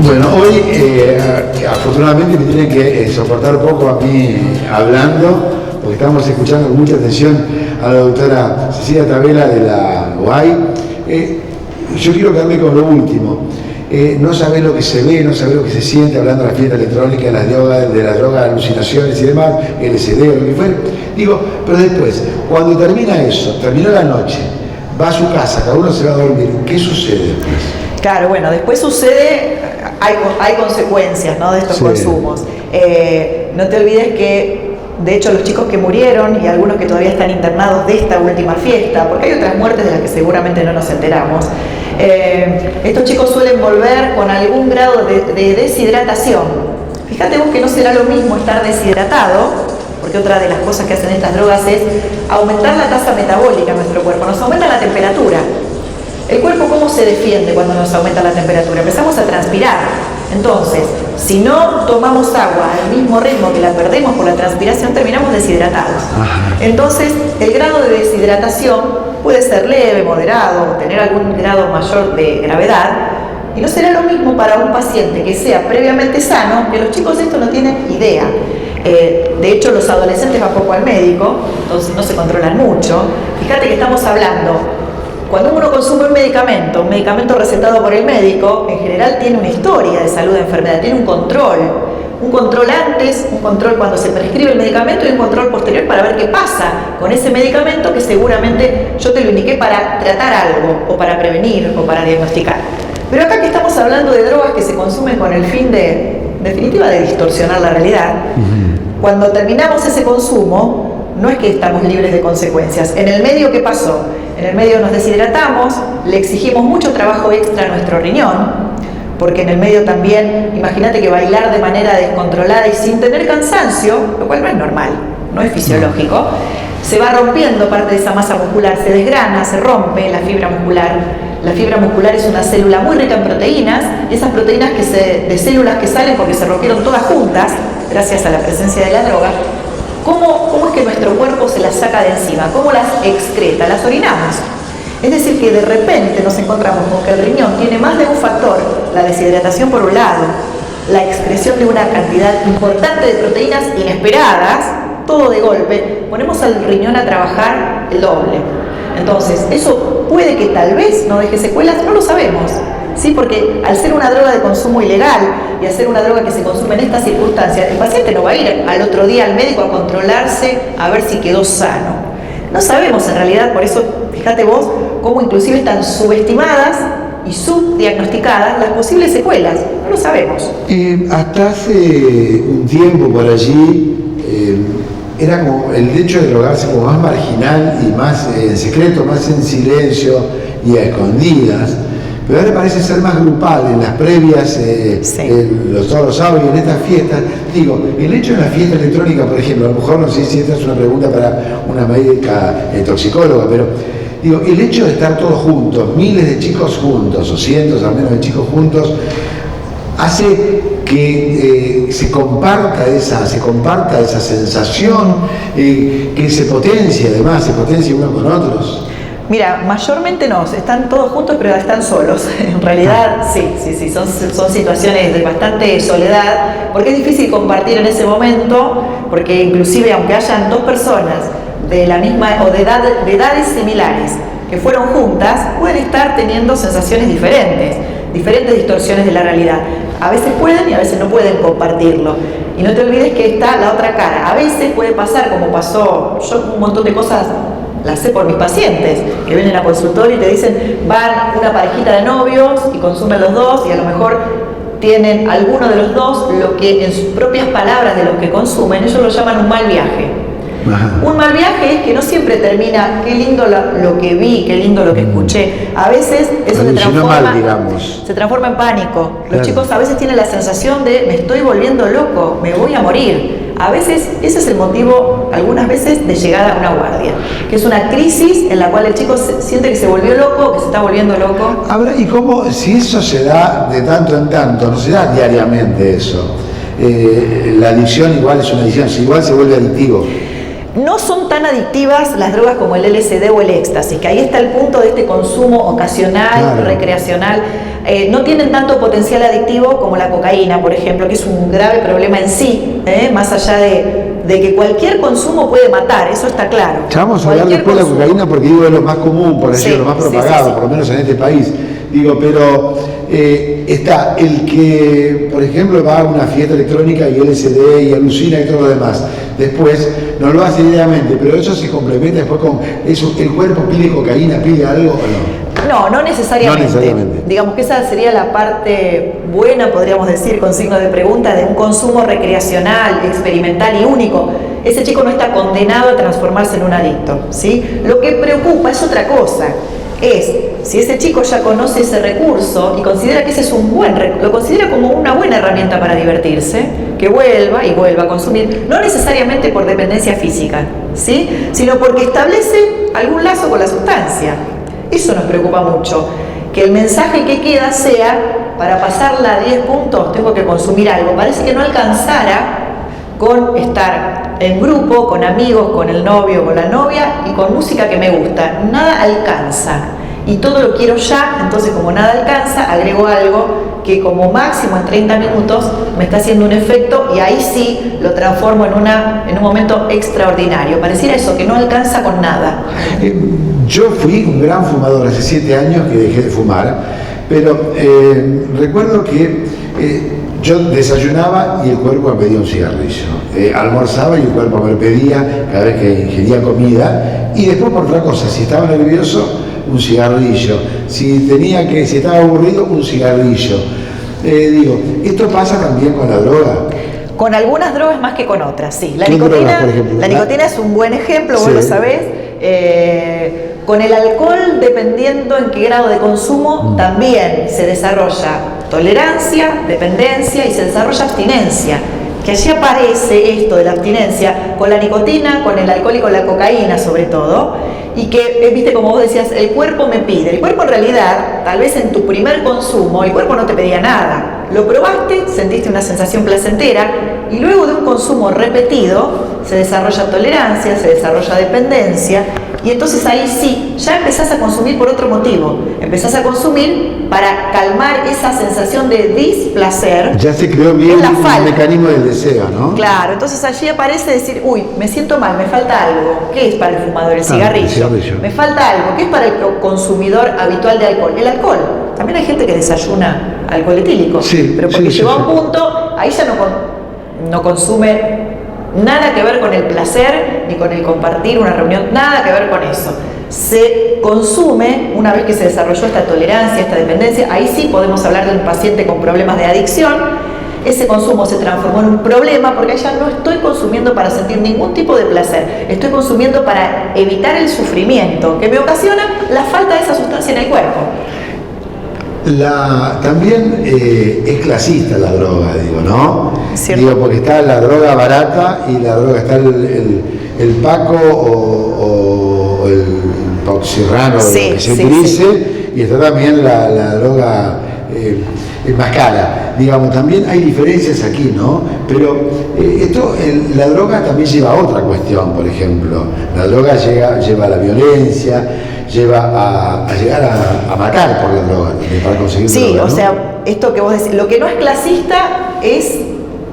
Bueno, hoy afortunadamente me tienen que soportar poco a mí hablando, porque estamos escuchando con mucha atención a la doctora Cecilia Tabela de la UAI. Yo quiero quedarme con lo último. No saber lo que se ve, no saber lo que se siente, hablando de la fiesta electrónica, de las drogas, alucinaciones y demás, LSD o lo que fuera. Digo, pero después, cuando termina eso, terminó la noche, va a su casa, cada uno se va a dormir, ¿qué sucede después? Claro, bueno, después sucede, hay consecuencias, ¿no?, de estos consumos. No te olvides que, de hecho, los chicos que murieron y algunos que todavía están internados de esta última fiesta, porque hay otras muertes de las que seguramente no nos enteramos, estos chicos suelen volver con algún grado de deshidratación. Fíjate vos que no será lo mismo estar deshidratado, porque otra de las cosas que hacen estas drogas es aumentar la tasa metabólica en nuestro cuerpo, nos aumenta la temperatura. El cuerpo, ¿cómo se defiende cuando nos aumenta la temperatura? Empezamos a transpirar. Entonces, si no tomamos agua al mismo ritmo que la perdemos por la transpiración, terminamos deshidratados. Entonces, el grado de deshidratación puede ser leve, moderado, o tener algún grado mayor de gravedad. Y no será lo mismo para un paciente que sea previamente sano, que los chicos de esto no tienen idea. De hecho, los adolescentes van poco al médico, entonces no se controlan mucho. Fíjate que estamos hablando... Cuando uno consume un medicamento recetado por el médico, en general tiene una historia de salud de enfermedad, tiene un control antes, un control cuando se prescribe el medicamento y un control posterior para ver qué pasa con ese medicamento que seguramente yo te lo indiqué para tratar algo, o para prevenir, o para diagnosticar. Pero acá que estamos hablando de drogas que se consumen con el fin de, en definitiva, de distorsionar la realidad, cuando terminamos ese consumo, no es que estamos libres de consecuencias. En el medio, ¿qué pasó? En el medio nos deshidratamos, le exigimos mucho trabajo extra a nuestro riñón, porque en el medio también, imagínate que bailar de manera descontrolada y sin tener cansancio, lo cual no es normal, no es fisiológico, se va rompiendo parte de esa masa muscular, se desgrana, se rompe la fibra muscular. La fibra muscular es una célula muy rica en proteínas, y esas proteínas de células que salen porque se rompieron todas juntas, gracias a la presencia de la droga, ¿cómo es que nuestro cuerpo se las saca de encima? ¿Cómo las excreta? Las orinamos. Es decir, que de repente nos encontramos con que el riñón tiene más de un factor, la deshidratación por un lado, la excreción de una cantidad importante de proteínas inesperadas, todo de golpe, ponemos al riñón a trabajar el doble. Entonces, eso puede que tal vez no deje secuelas, no lo sabemos, ¿sí? Porque al ser una droga de consumo ilegal y al ser una droga que se consume en estas circunstancias, el paciente no va a ir al otro día al médico a controlarse a ver si quedó sano. No sabemos en realidad, por eso fíjate vos cómo inclusive están subestimadas y subdiagnosticadas las posibles secuelas. No lo sabemos. Hasta hace un tiempo por allí era como el hecho de drogarse como más marginal y más en secreto, más en silencio y a escondidas. Pero ahora parece ser más grupal en las previas, todos los sábados y en estas fiestas. Digo, el hecho de la fiesta electrónica, por ejemplo, a lo mejor no sé si esta es una pregunta para una médica toxicóloga, pero digo, el hecho de estar todos juntos, miles de chicos juntos, o cientos al menos de chicos juntos, hace que se comparta esa sensación, que se potencie además, se potencie unos con otros. Mira, mayormente no, están todos juntos pero están solos. En realidad sí, son situaciones de bastante soledad, porque es difícil compartir en ese momento, porque inclusive aunque hayan dos personas de la misma o de edades similares que fueron juntas, pueden estar teniendo sensaciones diferentes distorsiones de la realidad. A veces pueden y a veces no pueden compartirlo. Y no te olvides que está la otra cara. A veces puede pasar, como pasó, yo un montón de cosas las sé por mis pacientes, que vienen a consultorio y te dicen, van una parejita de novios y consumen los dos y a lo mejor tienen alguno de los dos lo que en sus propias palabras de los que consumen, ellos lo llaman un mal viaje. Ajá. Un mal viaje es que no siempre termina, qué lindo lo que vi, qué lindo lo que escuché. A veces eso se transforma en pánico. Los chicos a veces tienen la sensación de me estoy volviendo loco, me voy a morir. A veces ese es el motivo, algunas veces, de llegar a una guardia, que es una crisis en la cual el chico siente que se volvió loco, que se está volviendo loco. Ahora, ¿y cómo, si eso se da de tanto en tanto, no se da diariamente eso? La adicción igual es una adicción, igual se vuelve adictivo. No son tan adictivas las drogas como el LSD o el éxtasis, que ahí está el punto de este consumo ocasional, recreacional. No tienen tanto potencial adictivo como la cocaína, por ejemplo, que es un grave problema en sí, más allá de que cualquier consumo puede matar, eso está claro. Ya vamos a hablar después de la cocaína porque digo es lo más común, por decirlo, lo más propagado, por lo menos en este país. Digo, pero está el que, por ejemplo, va a una fiesta electrónica y LSD y alucina y todo lo demás. Después no lo hace diariamente, pero eso se complementa después con eso. ¿El cuerpo pide cocaína, pide algo o no? No necesariamente. Digamos que esa sería la parte buena, podríamos decir, con signo de pregunta, de un consumo recreacional, experimental y único. Ese chico no está condenado a transformarse en un adicto, ¿sí? Lo que preocupa es otra cosa. Es, si ese chico ya conoce ese recurso y considera que ese es lo considera como una buena herramienta para divertirse, que vuelva a consumir, no necesariamente por dependencia física, ¿sí? Sino porque establece algún lazo con la sustancia. Eso nos preocupa mucho, que el mensaje que queda sea, para pasarla a 10 puntos tengo que consumir algo. Parece que no alcanzara con estar en grupo, con amigos, con el novio, con la novia y con música que me gusta. Nada alcanza y todo lo quiero ya, entonces como nada alcanza, agrego algo que como máximo en 30 minutos me está haciendo un efecto y ahí sí lo transformo en un momento extraordinario. Pareciera eso, que no alcanza con nada. Yo fui un gran fumador hace 7 años que dejé de fumar, pero recuerdo que yo desayunaba y el cuerpo me pedía un cigarrillo, almorzaba y el cuerpo me pedía cada vez que ingería comida, y después por otra cosa, si estaba nervioso, un cigarrillo, si estaba aburrido, un cigarrillo. Digo, ¿esto pasa también con la droga? Con algunas drogas más que con otras, sí. La nicotina es un buen ejemplo, vos lo sabés. Con el alcohol, dependiendo en qué grado de consumo, también se desarrolla tolerancia, dependencia y se desarrolla abstinencia. Que allí aparece esto de la abstinencia con la nicotina, con el alcohol y con la cocaína sobre todo, y que, viste, como vos decías, el cuerpo me pide. El cuerpo en realidad, tal vez en tu primer consumo, el cuerpo no te pedía nada. Lo probaste, sentiste una sensación placentera y luego de un consumo repetido se desarrolla tolerancia, se desarrolla dependencia y entonces ahí sí, ya empezás a consumir por otro motivo. Empezás a consumir para calmar esa sensación de displacer. Ya se creó bien el mecanismo del deseo, ¿no? Claro, entonces allí aparece decir, uy, me siento mal, me falta algo. ¿Qué es para el fumador? El cigarrillo. Me falta algo. ¿Qué es para el consumidor habitual de alcohol? El alcohol. También hay gente que desayuna alcohol etílico, pero porque llegó a un punto, ahí ya no consume nada que ver con el placer, ni con el compartir una reunión, nada que ver con eso. se consume, una vez que se desarrolló esta tolerancia, esta dependencia, ahí sí podemos hablar de un paciente con problemas de adicción. Ese consumo se transformó en un problema porque ya no estoy consumiendo para sentir ningún tipo de placer, estoy consumiendo para evitar el sufrimiento que me ocasiona la falta de esa sustancia en el cuerpo. También es clasista la droga, digo, ¿no? ¿Cierto? Digo, porque está la droga barata y la droga, está el Paco o el Pauxirrano, sí, lo que se sí, utilice, sí. Y está también la droga más cara. Digamos, también hay diferencias aquí, ¿no? Pero la droga también lleva a otra cuestión, por ejemplo. La droga lleva a la violencia, lleva a llegar a matar por la droga, para conseguir sí, droga, ¿no? O sea, esto que vos decís, lo que no es clasista es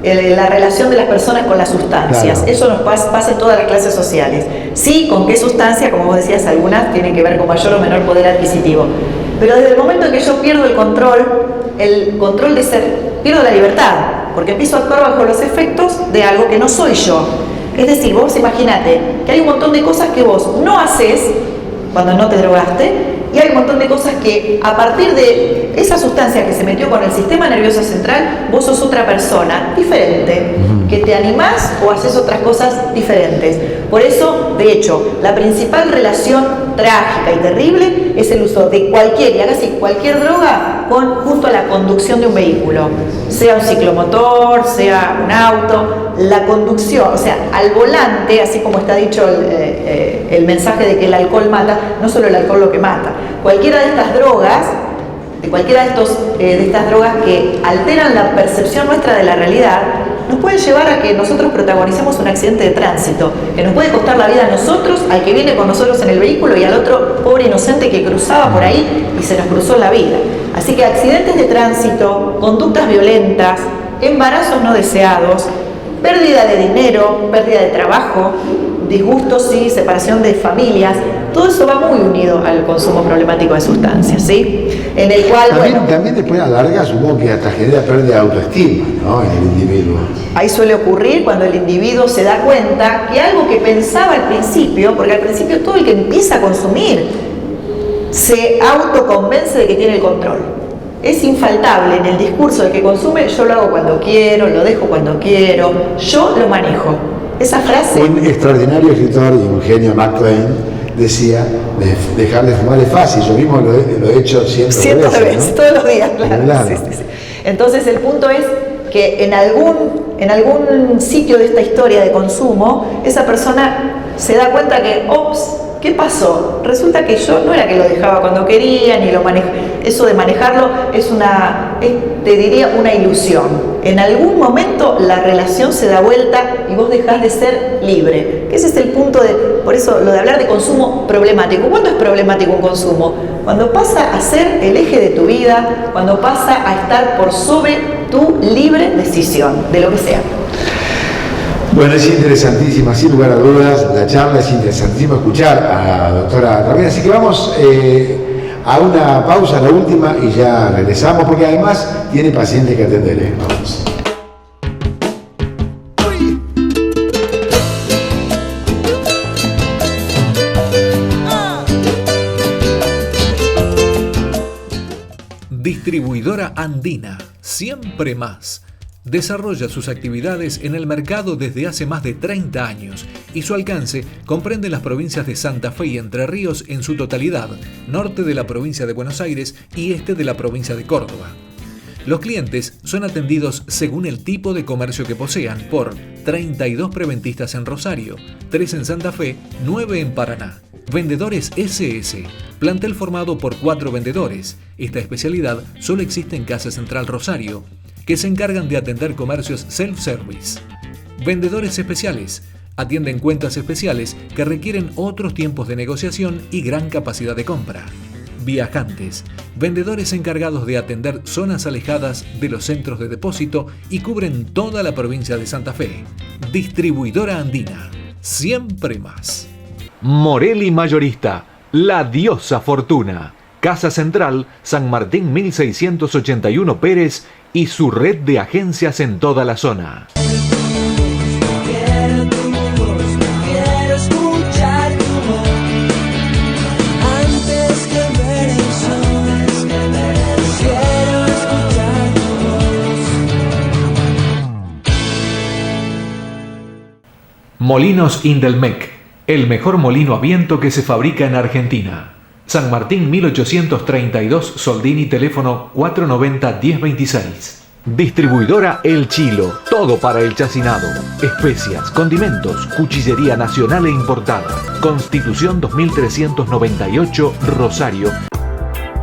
la relación de las personas con las sustancias. Claro. Eso nos pasa en todas las clases sociales. Sí, con qué sustancia, como vos decías, algunas tienen que ver con mayor o menor poder adquisitivo. Pero desde el momento en que yo pierdo el control de ser, pierdo la libertad, porque empiezo a actuar bajo los efectos de algo que no soy yo. Es decir, vos imaginate que hay un montón de cosas que vos no haces cuando no te drogaste, y hay un montón de cosas que a partir de esa sustancia que se metió con el sistema nervioso central, vos sos otra persona diferente, que te animás o haces otras cosas diferentes. Por eso, de hecho, la principal relación trágica y terrible es el uso de cualquier, y haga así, cualquier droga junto a la conducción de un vehículo, sea un ciclomotor, sea un auto, la conducción, o sea, al volante, así como está dicho el mensaje de que el alcohol mata, no solo el alcohol lo que mata, cualquiera de estas drogas, de estas drogas que alteran la percepción nuestra de la realidad, nos pueden llevar a que nosotros protagonicemos un accidente de tránsito, que nos puede costar la vida a nosotros, al que viene con nosotros en el vehículo y al otro pobre inocente que cruzaba por ahí y se nos cruzó la vida. Así que accidentes de tránsito, conductas violentas, embarazos no deseados, pérdida de dinero, pérdida de trabajo, disgustos, sí, separación de familias, todo eso va muy unido al consumo problemático de sustancias, ¿sí? En el cual, también después a la larga supongo que hasta genera pérdida de autoestima, ¿no? En el individuo. Ahí suele ocurrir cuando el individuo se da cuenta que algo que pensaba al principio, porque al principio todo el que empieza a consumir se autoconvence de que tiene el control. Es infaltable en el discurso del que consume: yo lo hago cuando quiero, lo dejo cuando quiero, yo lo manejo. Esa frase... Un extraordinario escritor y un genio, Mark Twain, decía: dejar de fumar es fácil, yo mismo lo he hecho cientos de veces, ¿no? Todos los días, claro. Sí. Entonces el punto es que en algún sitio de esta historia de consumo, esa persona se da cuenta que, ¿qué pasó? Resulta que yo no era que lo dejaba cuando quería, ni lo manejaba. Eso de manejarlo es te diría, una ilusión. En algún momento la relación se da vuelta y vos dejás de ser libre. Ese es el punto por eso lo de hablar de consumo problemático. ¿Cuándo es problemático un consumo? Cuando pasa a ser el eje de tu vida, cuando pasa a estar por sobre tu libre decisión, de lo que sea. Bueno, es interesantísima, sin lugar a dudas, la charla es interesantísima, escuchar a la doctora Ramírez, así que vamos a una pausa, la última, y ya regresamos, porque además tiene pacientes que atender. Vamos. Distribuidora Andina, siempre más. Desarrolla sus actividades en el mercado desde hace más de 30 años y su alcance comprende las provincias de Santa Fe y Entre Ríos en su totalidad, norte de la provincia de Buenos Aires y este de la provincia de Córdoba. Los clientes son atendidos según el tipo de comercio que posean por 32 preventistas en Rosario, 3 en Santa Fe, 9 en Paraná. Vendedores SS, plantel formado por 4 vendedores. Esta especialidad solo existe en Casa Central Rosario, que se encargan de atender comercios self-service. Vendedores especiales, atienden cuentas especiales que requieren otros tiempos de negociación y gran capacidad de compra. Viajantes, vendedores encargados de atender zonas alejadas de los centros de depósito y cubren toda la provincia de Santa Fe. Distribuidora Andina, siempre más. Morelli Mayorista, la diosa fortuna. Casa Central, San Martín 1681 Pérez y su red de agencias en toda la zona. Quiero tu voz, quiero escuchar tu voz. Molinos Indelmec, el mejor molino a viento que se fabrica en Argentina. San Martín 1832, Soldini, teléfono 490-1026. Distribuidora El Chilo, todo para el chacinado. Especias, condimentos, cuchillería nacional e importada. Constitución 2398, Rosario.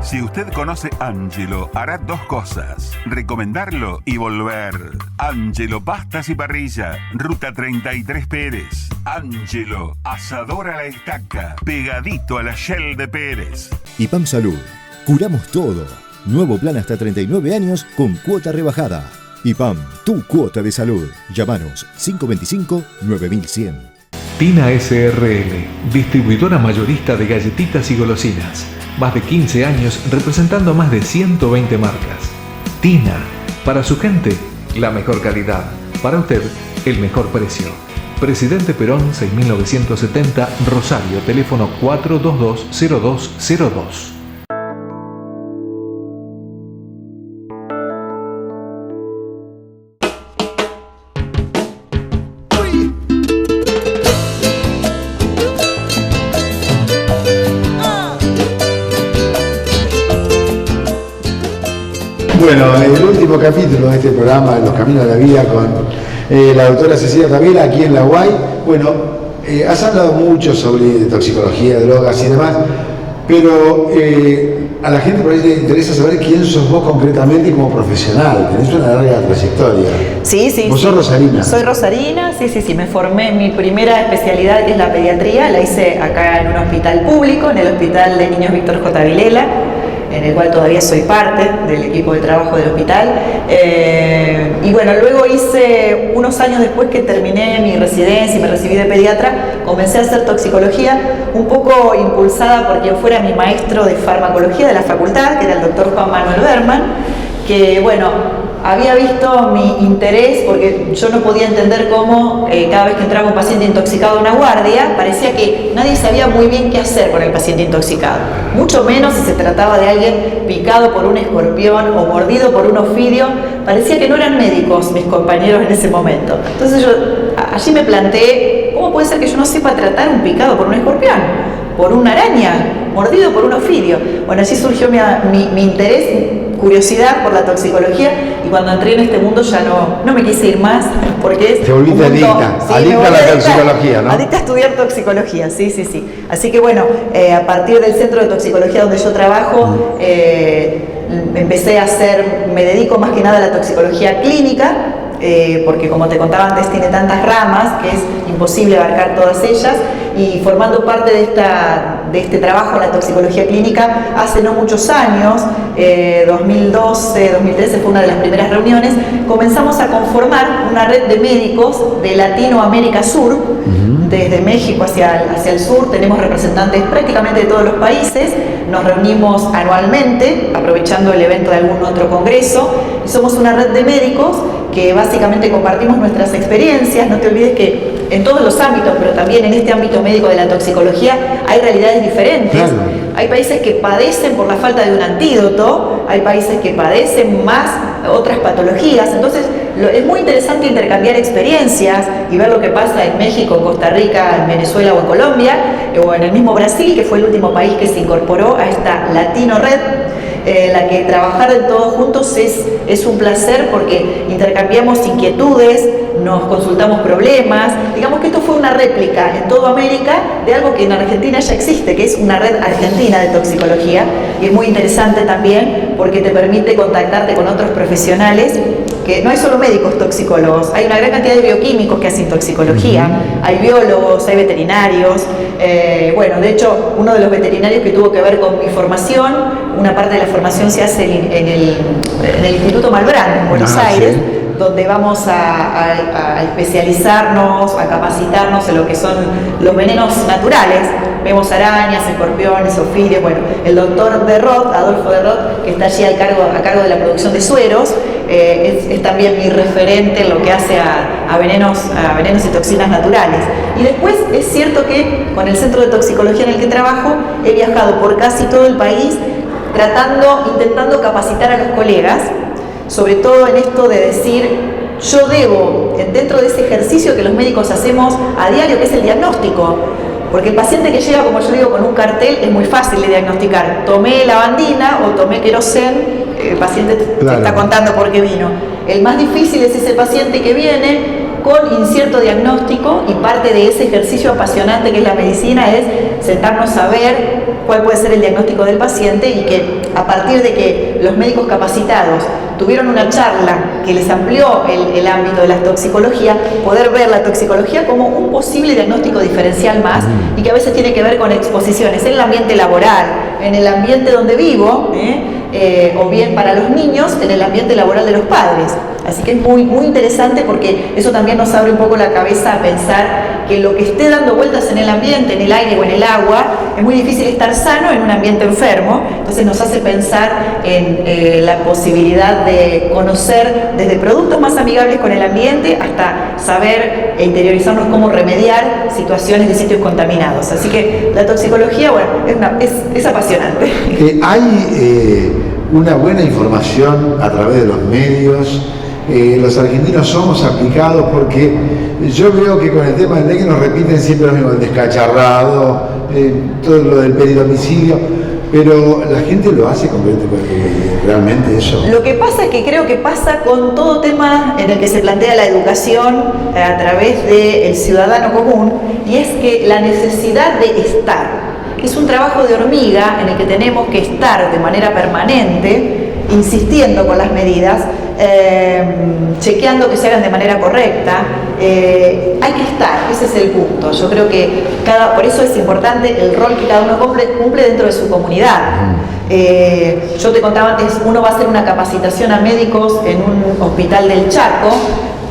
Si usted conoce Ángelo, hará dos cosas: recomendarlo y volver. Ángelo Pastas y Parrilla, Ruta 33 Pérez. Ángelo, asador a la estaca, pegadito a la Shell de Pérez. IPAM Salud, curamos todo. Nuevo plan hasta 39 años con cuota rebajada. IPAM, tu cuota de salud. Llámanos 525-9100. Tina SRL, distribuidora mayorista de galletitas y golosinas. Más de 15 años representando más de 120 marcas. Tina, para su gente, la mejor calidad. Para usted, el mejor precio. Presidente Perón 6970, Rosario, teléfono 422-0202. Bueno, el último capítulo de este programa, Los Caminos de la Vida, con la doctora Cecilia Tavera, aquí en la UAI. Bueno, has hablado mucho sobre toxicología, drogas y demás, pero a la gente por ahí le interesa saber quién sos vos concretamente y como profesional. Tenés una larga trayectoria. Sí. ¿Vos sos rosarina? Soy rosarina, sí. Me formé, mi primera especialidad, que es la pediatría, la hice acá en un hospital público, en el Hospital de Niños Víctor J. Vilela, en el cual todavía soy parte del equipo de trabajo del hospital. Y bueno, luego hice, unos años después que terminé mi residencia y me recibí de pediatra, comencé a hacer toxicología, un poco impulsada por quien fuera mi maestro de farmacología de la facultad, que era el doctor Juan Manuel Berman, que bueno, había visto mi interés, porque yo no podía entender cómo cada vez que entraba un paciente intoxicado a una guardia, parecía que nadie sabía muy bien qué hacer con el paciente intoxicado. Mucho menos si se trataba de alguien picado por un escorpión o mordido por un ofidio. Parecía que no eran médicos mis compañeros en ese momento. Entonces yo allí me planteé, ¿cómo puede ser que yo no sepa tratar un picado por un escorpión, por una araña, mordido por un ofidio? Bueno, así surgió mi interés, curiosidad por la toxicología, y cuando entré en este mundo ya no me quise ir más, porque es... Te volviste adicta, adicta a la toxicología, ¿no? Adicta a estudiar toxicología, sí. Así que bueno, a partir del centro de toxicología donde yo trabajo, me dedico más que nada a la toxicología clínica, porque como te contaba antes tiene tantas ramas que es imposible abarcar todas ellas, y formando parte de este trabajo en la toxicología clínica hace no muchos años, 2012, 2013 fue una de las primeras reuniones, comenzamos a conformar una red de médicos de Latinoamérica Sur, desde México hacia el sur. Tenemos representantes prácticamente de todos los países, nos reunimos anualmente, aprovechando el evento de algún otro congreso, y somos una red de médicos que básicamente compartimos nuestras experiencias. No te olvides que en todos los ámbitos, pero también en este ámbito médico de la toxicología, hay realidades diferentes. Claro. Hay países que padecen por la falta de un antídoto, hay países que padecen más otras patologías. Entonces es muy interesante intercambiar experiencias y ver lo que pasa en México, en Costa Rica, en Venezuela o en Colombia, o en el mismo Brasil, que fue el último país que se incorporó a esta Latino Red, la que trabajar de todos juntos es un placer, porque intercambiamos inquietudes, nos consultamos problemas. Digamos que esto fue una réplica en toda América de algo que en Argentina ya existe, que es una red argentina de toxicología, y es muy interesante también porque te permite contactarte con otros profesionales, que no hay solo médicos toxicólogos, hay una gran cantidad de bioquímicos que hacen toxicología, hay biólogos, hay veterinarios. Bueno, de hecho, uno de los veterinarios que tuvo que ver con mi formación, una parte de la formación se hace en el Instituto Malbrán, en Buenos Aires, sí, donde vamos a especializarnos, a capacitarnos en lo que son los venenos naturales. Vemos arañas, escorpiones, ofidios. Bueno, el doctor Derrot, Adolfo Derrot, que está allí a cargo de la producción de sueros, es también mi referente en lo que hace a venenos y toxinas naturales. Y después es cierto que con el centro de toxicología en el que trabajo he viajado por casi todo el país intentando capacitar a los colegas, sobre todo en esto de decir yo debo, dentro de ese ejercicio que los médicos hacemos a diario, que es el diagnóstico, porque el paciente que llega, como yo digo, con un cartel, es muy fácil de diagnosticar. Tomé lavandina o tomé querosén, el paciente te está contando por qué vino. El más difícil es ese paciente que viene con incierto diagnóstico, y parte de ese ejercicio apasionante que es la medicina es sentarnos a ver cuál puede ser el diagnóstico del paciente, y que a partir de que los médicos capacitados tuvieron una charla que les amplió el ámbito de la toxicología, poder ver la toxicología como un posible diagnóstico diferencial más, y que a veces tiene que ver con exposiciones en el ambiente laboral, en el ambiente donde vivo, o bien para los niños en el ambiente laboral de los padres. Así que es muy, muy interesante, porque eso también nos abre un poco la cabeza a pensar que lo que esté dando vueltas en el ambiente, en el aire o en el agua, es muy difícil estar sano en un ambiente enfermo. Entonces nos hace pensar en la posibilidad de conocer desde productos más amigables con el ambiente hasta saber e interiorizarnos cómo remediar situaciones de sitios contaminados. Así que la toxicología, bueno, es apasionante. Hay una buena información a través de los medios. Los argentinos somos aplicados, porque yo veo que con el tema del dengue nos repiten siempre lo mismo, el descacharrado, todo lo del peridomicilio, pero la gente lo hace realmente eso. Lo que pasa es que creo que pasa con todo tema en el que se plantea la educación a través del ciudadano común, y es que la necesidad de estar es un trabajo de hormiga en el que tenemos que estar de manera permanente, insistiendo con las medidas, chequeando que se hagan de manera correcta. Hay que estar, ese es el punto. Yo creo que por eso es importante el rol que cada uno cumple dentro de su comunidad. Yo te contaba antes, uno va a hacer una capacitación a médicos en un hospital del Chaco,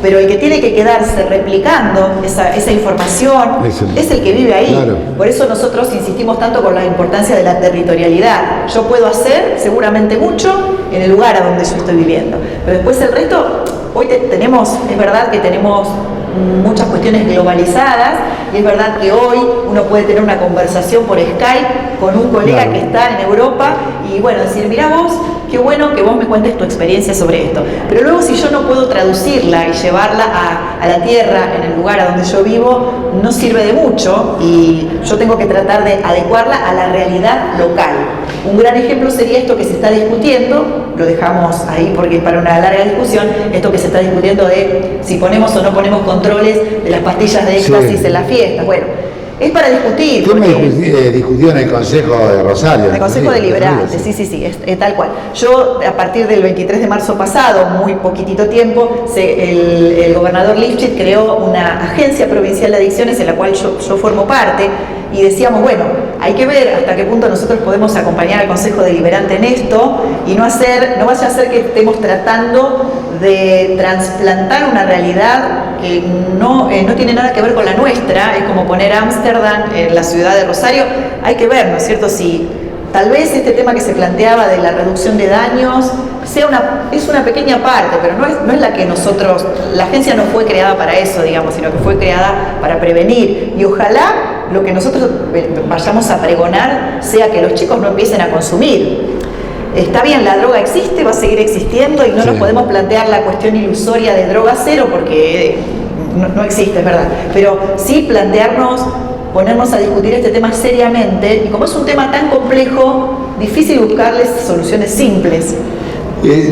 pero el que tiene que quedarse replicando esa información es el que vive ahí. Claro. Por eso nosotros insistimos tanto con la importancia de la territorialidad. Yo puedo hacer seguramente mucho en el lugar a donde yo estoy viviendo, pero después el resto, hoy es verdad que tenemos muchas cuestiones globalizadas, y es verdad que hoy uno puede tener una conversación por Skype con un colega que está en Europa, y bueno, decir, mirá vos, qué bueno que vos me cuentes tu experiencia sobre esto. Pero luego, si yo no puedo traducirla y llevarla a la tierra, en el lugar a donde yo vivo, no sirve de mucho, y yo tengo que tratar de adecuarla a la realidad local. Un gran ejemplo sería esto que se está discutiendo, lo dejamos ahí porque es para una larga discusión, esto que se está discutiendo de si ponemos o no ponemos controles de las pastillas de éxtasis en las fiestas. Bueno, es para discutir. ¿Qué me discutió en el Consejo de Rosario? En el Consejo Deliberante, sí, es tal cual. Yo, a partir del 23 de marzo pasado, muy poquitito tiempo, el gobernador Lifchit creó una agencia provincial de adicciones en la cual yo formo parte, y decíamos, bueno, hay que ver hasta qué punto nosotros podemos acompañar al Consejo Deliberante en esto, y no vaya a ser que estemos tratando de trasplantar una realidad que no tiene nada que ver con la nuestra. Es como poner Ámsterdam en la ciudad de Rosario. Hay que ver, ¿no es cierto?, si tal vez este tema que se planteaba de la reducción de daños es una pequeña parte, pero no es la que la agencia no fue creada para eso, digamos, sino que fue creada para prevenir, y ojalá lo que nosotros vayamos a pregonar sea que los chicos no empiecen a consumir. Está bien, la droga existe, va a seguir existiendo, y no nos podemos plantear la cuestión ilusoria de droga cero, porque no existe, es verdad, pero sí ponernos a discutir este tema seriamente, y como es un tema tan complejo, difícil buscarles soluciones simples.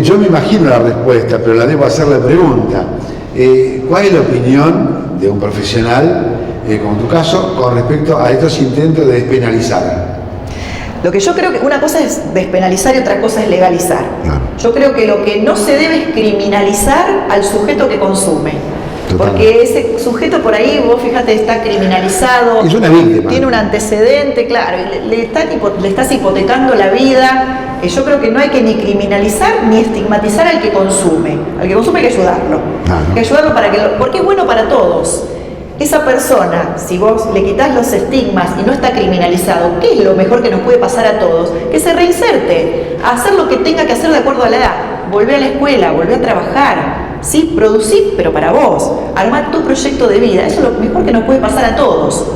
Yo me imagino la respuesta, pero la debo hacer la pregunta. ¿Cuál es la opinión de un profesional, como tu caso, con respecto a estos intentos de despenalizar? Lo que yo creo que una cosa es despenalizar y otra cosa es legalizar. Claro. Yo creo que lo que no se debe es criminalizar al sujeto que consume. Porque ese sujeto por ahí, vos fíjate, está criminalizado, es una víctima, tiene un antecedente, claro, le estás hipotecando la vida. Yo creo que no hay que ni criminalizar ni estigmatizar al que consume. Al que consume hay que ayudarlo. Claro. Hay que ayudarlo porque es bueno para todos. Esa persona, si vos le quitas los estigmas y no está criminalizado, ¿qué es lo mejor que nos puede pasar a todos? Que se reinserte, a hacer lo que tenga que hacer de acuerdo a la edad. Volvé a la escuela, volvé a trabajar. Sí, producir, pero para vos. Armar tu proyecto de vida. Eso es lo mejor que nos puede pasar a todos.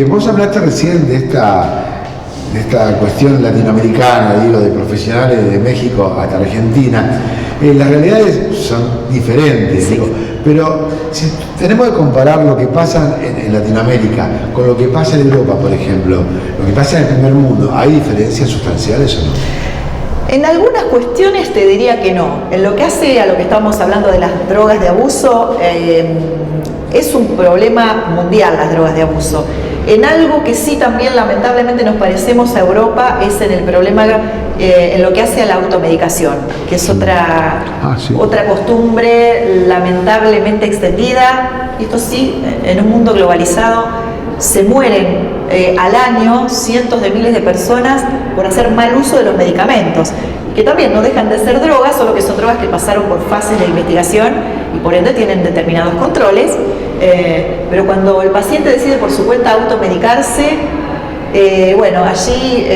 Vos hablaste recién de esta cuestión latinoamericana, de profesionales de México hasta Argentina. Las realidades son diferentes, Sí. digo, pero si tenemos que comparar lo que pasa en Latinoamérica con lo que pasa en Europa, por ejemplo, lo que pasa en el primer mundo, ¿hay diferencias sustanciales o no? En algunas cuestiones te diría que no. En lo que hace a lo que estamos hablando de las drogas de abuso, es un problema mundial las drogas de abuso. En algo que sí también lamentablemente nos parecemos a Europa es en el problema en lo que hace a la automedicación, que es otra costumbre lamentablemente extendida. Esto sí, en un mundo globalizado se mueren al año cientos de miles de personas por hacer mal uso de los medicamentos, que también no dejan de ser drogas, solo que son drogas que pasaron por fases de investigación y por ende tienen determinados controles, pero cuando el paciente decide por su cuenta automedicarse, bueno, allí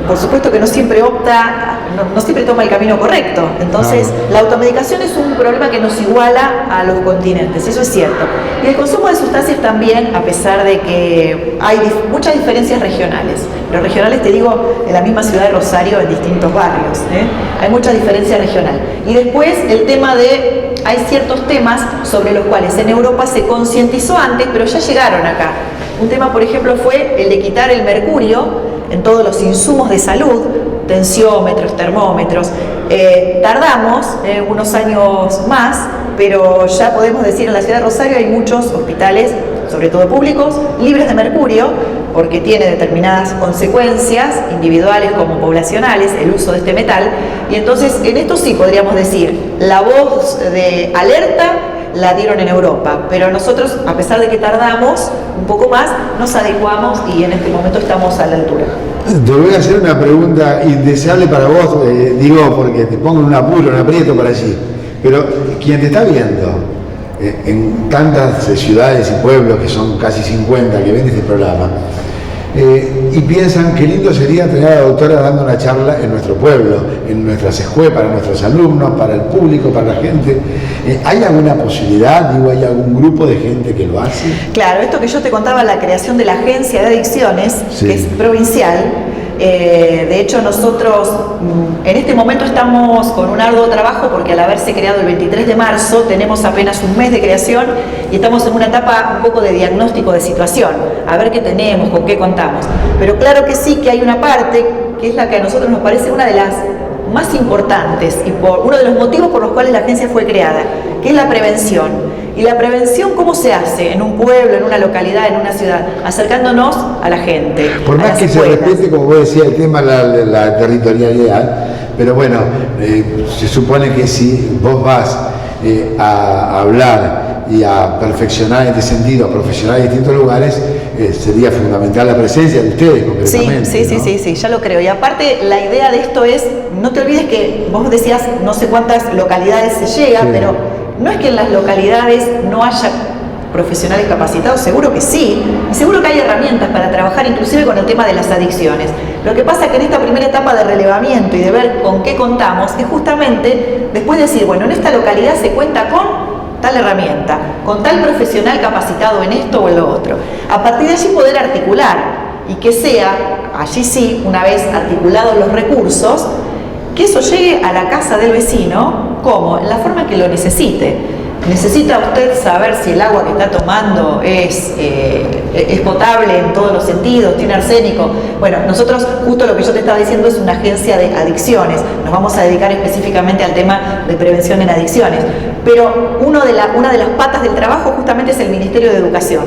por supuesto que no siempre no siempre toma el camino correcto. Entonces, la automedicación es un problema que nos iguala a los continentes, eso es cierto. Y el consumo de sustancias también, a pesar de que hay muchas diferencias regionales. Los regionales, te digo, en la misma ciudad de Rosario, en distintos barrios, hay mucha diferencia regional. Y después el tema hay ciertos temas sobre los cuales en Europa se concientizó antes, pero ya llegaron acá. Un tema, por ejemplo, fue el de quitar el mercurio en todos los insumos de salud, tensiómetros, termómetros. Tardamos unos años más, pero ya podemos decir en la ciudad de Rosario hay muchos hospitales, sobre todo públicos, libres de mercurio, porque tiene determinadas consecuencias individuales como poblacionales el uso de este metal. Y entonces en esto sí podríamos decir, la voz de alerta la dieron en Europa, pero nosotros, a pesar de que tardamos un poco más, nos adecuamos y en este momento estamos a la altura. Te voy a hacer una pregunta indeseable para vos, digo porque te pongo en un apuro, un aprieto para allí, pero quien te está viendo en tantas ciudades y pueblos, que son casi 50 que ven este programa, y piensan qué lindo sería tener a la doctora dando una charla en nuestro pueblo, en nuestras escuelas, para nuestros alumnos, para el público, para la gente. ¿Hay alguna posibilidad, hay algún grupo de gente que lo hace? Claro, esto que yo te contaba, la creación de la agencia de adicciones, sí, que es provincial. De hecho, nosotros en este momento estamos con un arduo trabajo porque al haberse creado el 23 de marzo tenemos apenas un mes de creación y estamos en una etapa un poco de diagnóstico de situación, a ver qué tenemos, con qué contamos. Pero claro que sí, que hay una parte que es la que a nosotros nos parece una de las más importantes y uno de los motivos por los cuales la agencia fue creada, que es la prevención. ¿Y la prevención cómo se hace? En un pueblo, en una localidad, en una ciudad, acercándonos a la gente. Por más que se respete, como vos decías, el tema de la territorialidad, pero bueno, se supone que si vos vas a hablar y a perfeccionar en este sentido, a profesionales en distintos lugares, sería fundamental la presencia de ustedes concretamente. Sí, ya lo creo. Y aparte, la idea de esto es, no te olvides que vos decías no sé cuántas localidades se llega, pero no es que en las localidades no haya profesionales capacitados, seguro que sí, y seguro que hay herramientas para trabajar inclusive con el tema de las adicciones. Lo que pasa es que en esta primera etapa de relevamiento y de ver con qué contamos, es justamente después de decir, bueno, en esta localidad se cuenta con tal herramienta, con tal profesional capacitado en esto o en lo otro. A partir de allí poder articular y que sea, allí sí, una vez articulados los recursos, que eso llegue a la casa del vecino, ¿cómo? En la forma que lo necesite. ¿Necesita usted saber si el agua que está tomando es potable en todos los sentidos, tiene arsénico? Bueno, nosotros, justo lo que yo te estaba diciendo, es una agencia de adicciones. Nos vamos a dedicar específicamente al tema de prevención en adicciones. Pero una de las patas del trabajo justamente es el Ministerio de Educación.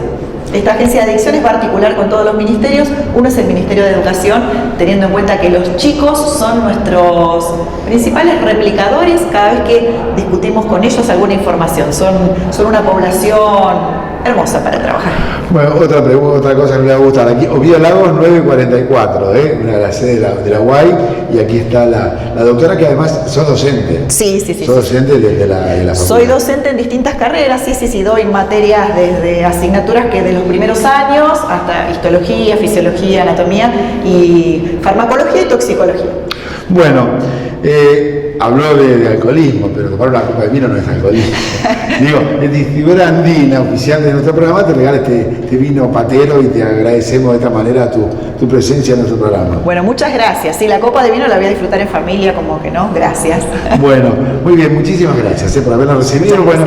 Esta agencia de adicciones va a articular con todos los ministerios. Uno es el Ministerio de Educación, teniendo en cuenta que los chicos son nuestros principales replicadores cada vez que discutimos con ellos alguna información. Son una población hermosa para trabajar. Bueno, otra cosa que me va a gustar. Aquí, Oviedo Lagos 944, una de las sedes de la UAI, y aquí está la doctora, que además sos docente. Sí. Sos docente de la facultad. Soy docente en distintas carreras, sí, doy materias desde asignaturas que de los primeros años hasta histología, fisiología, anatomía y farmacología y toxicología. Bueno, habló de alcoholismo, pero tomar una copa de vino no es alcoholismo. Digo, el distribuidor Andina, oficial de nuestro programa, te regala este vino patero y te agradecemos de esta manera tu presencia en nuestro programa. Bueno, muchas gracias. Sí, la copa de vino la voy a disfrutar en familia, como que no. Gracias. Bueno, muy bien, muchísimas gracias por habernos recibido. Bueno,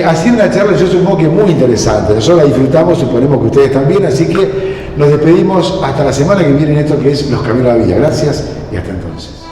ha sido una charla, yo supongo que muy interesante. Nosotros la disfrutamos, suponemos que ustedes también, así que nos despedimos hasta la semana que viene en esto que es Los Caminos de la Vida. Gracias y hasta entonces.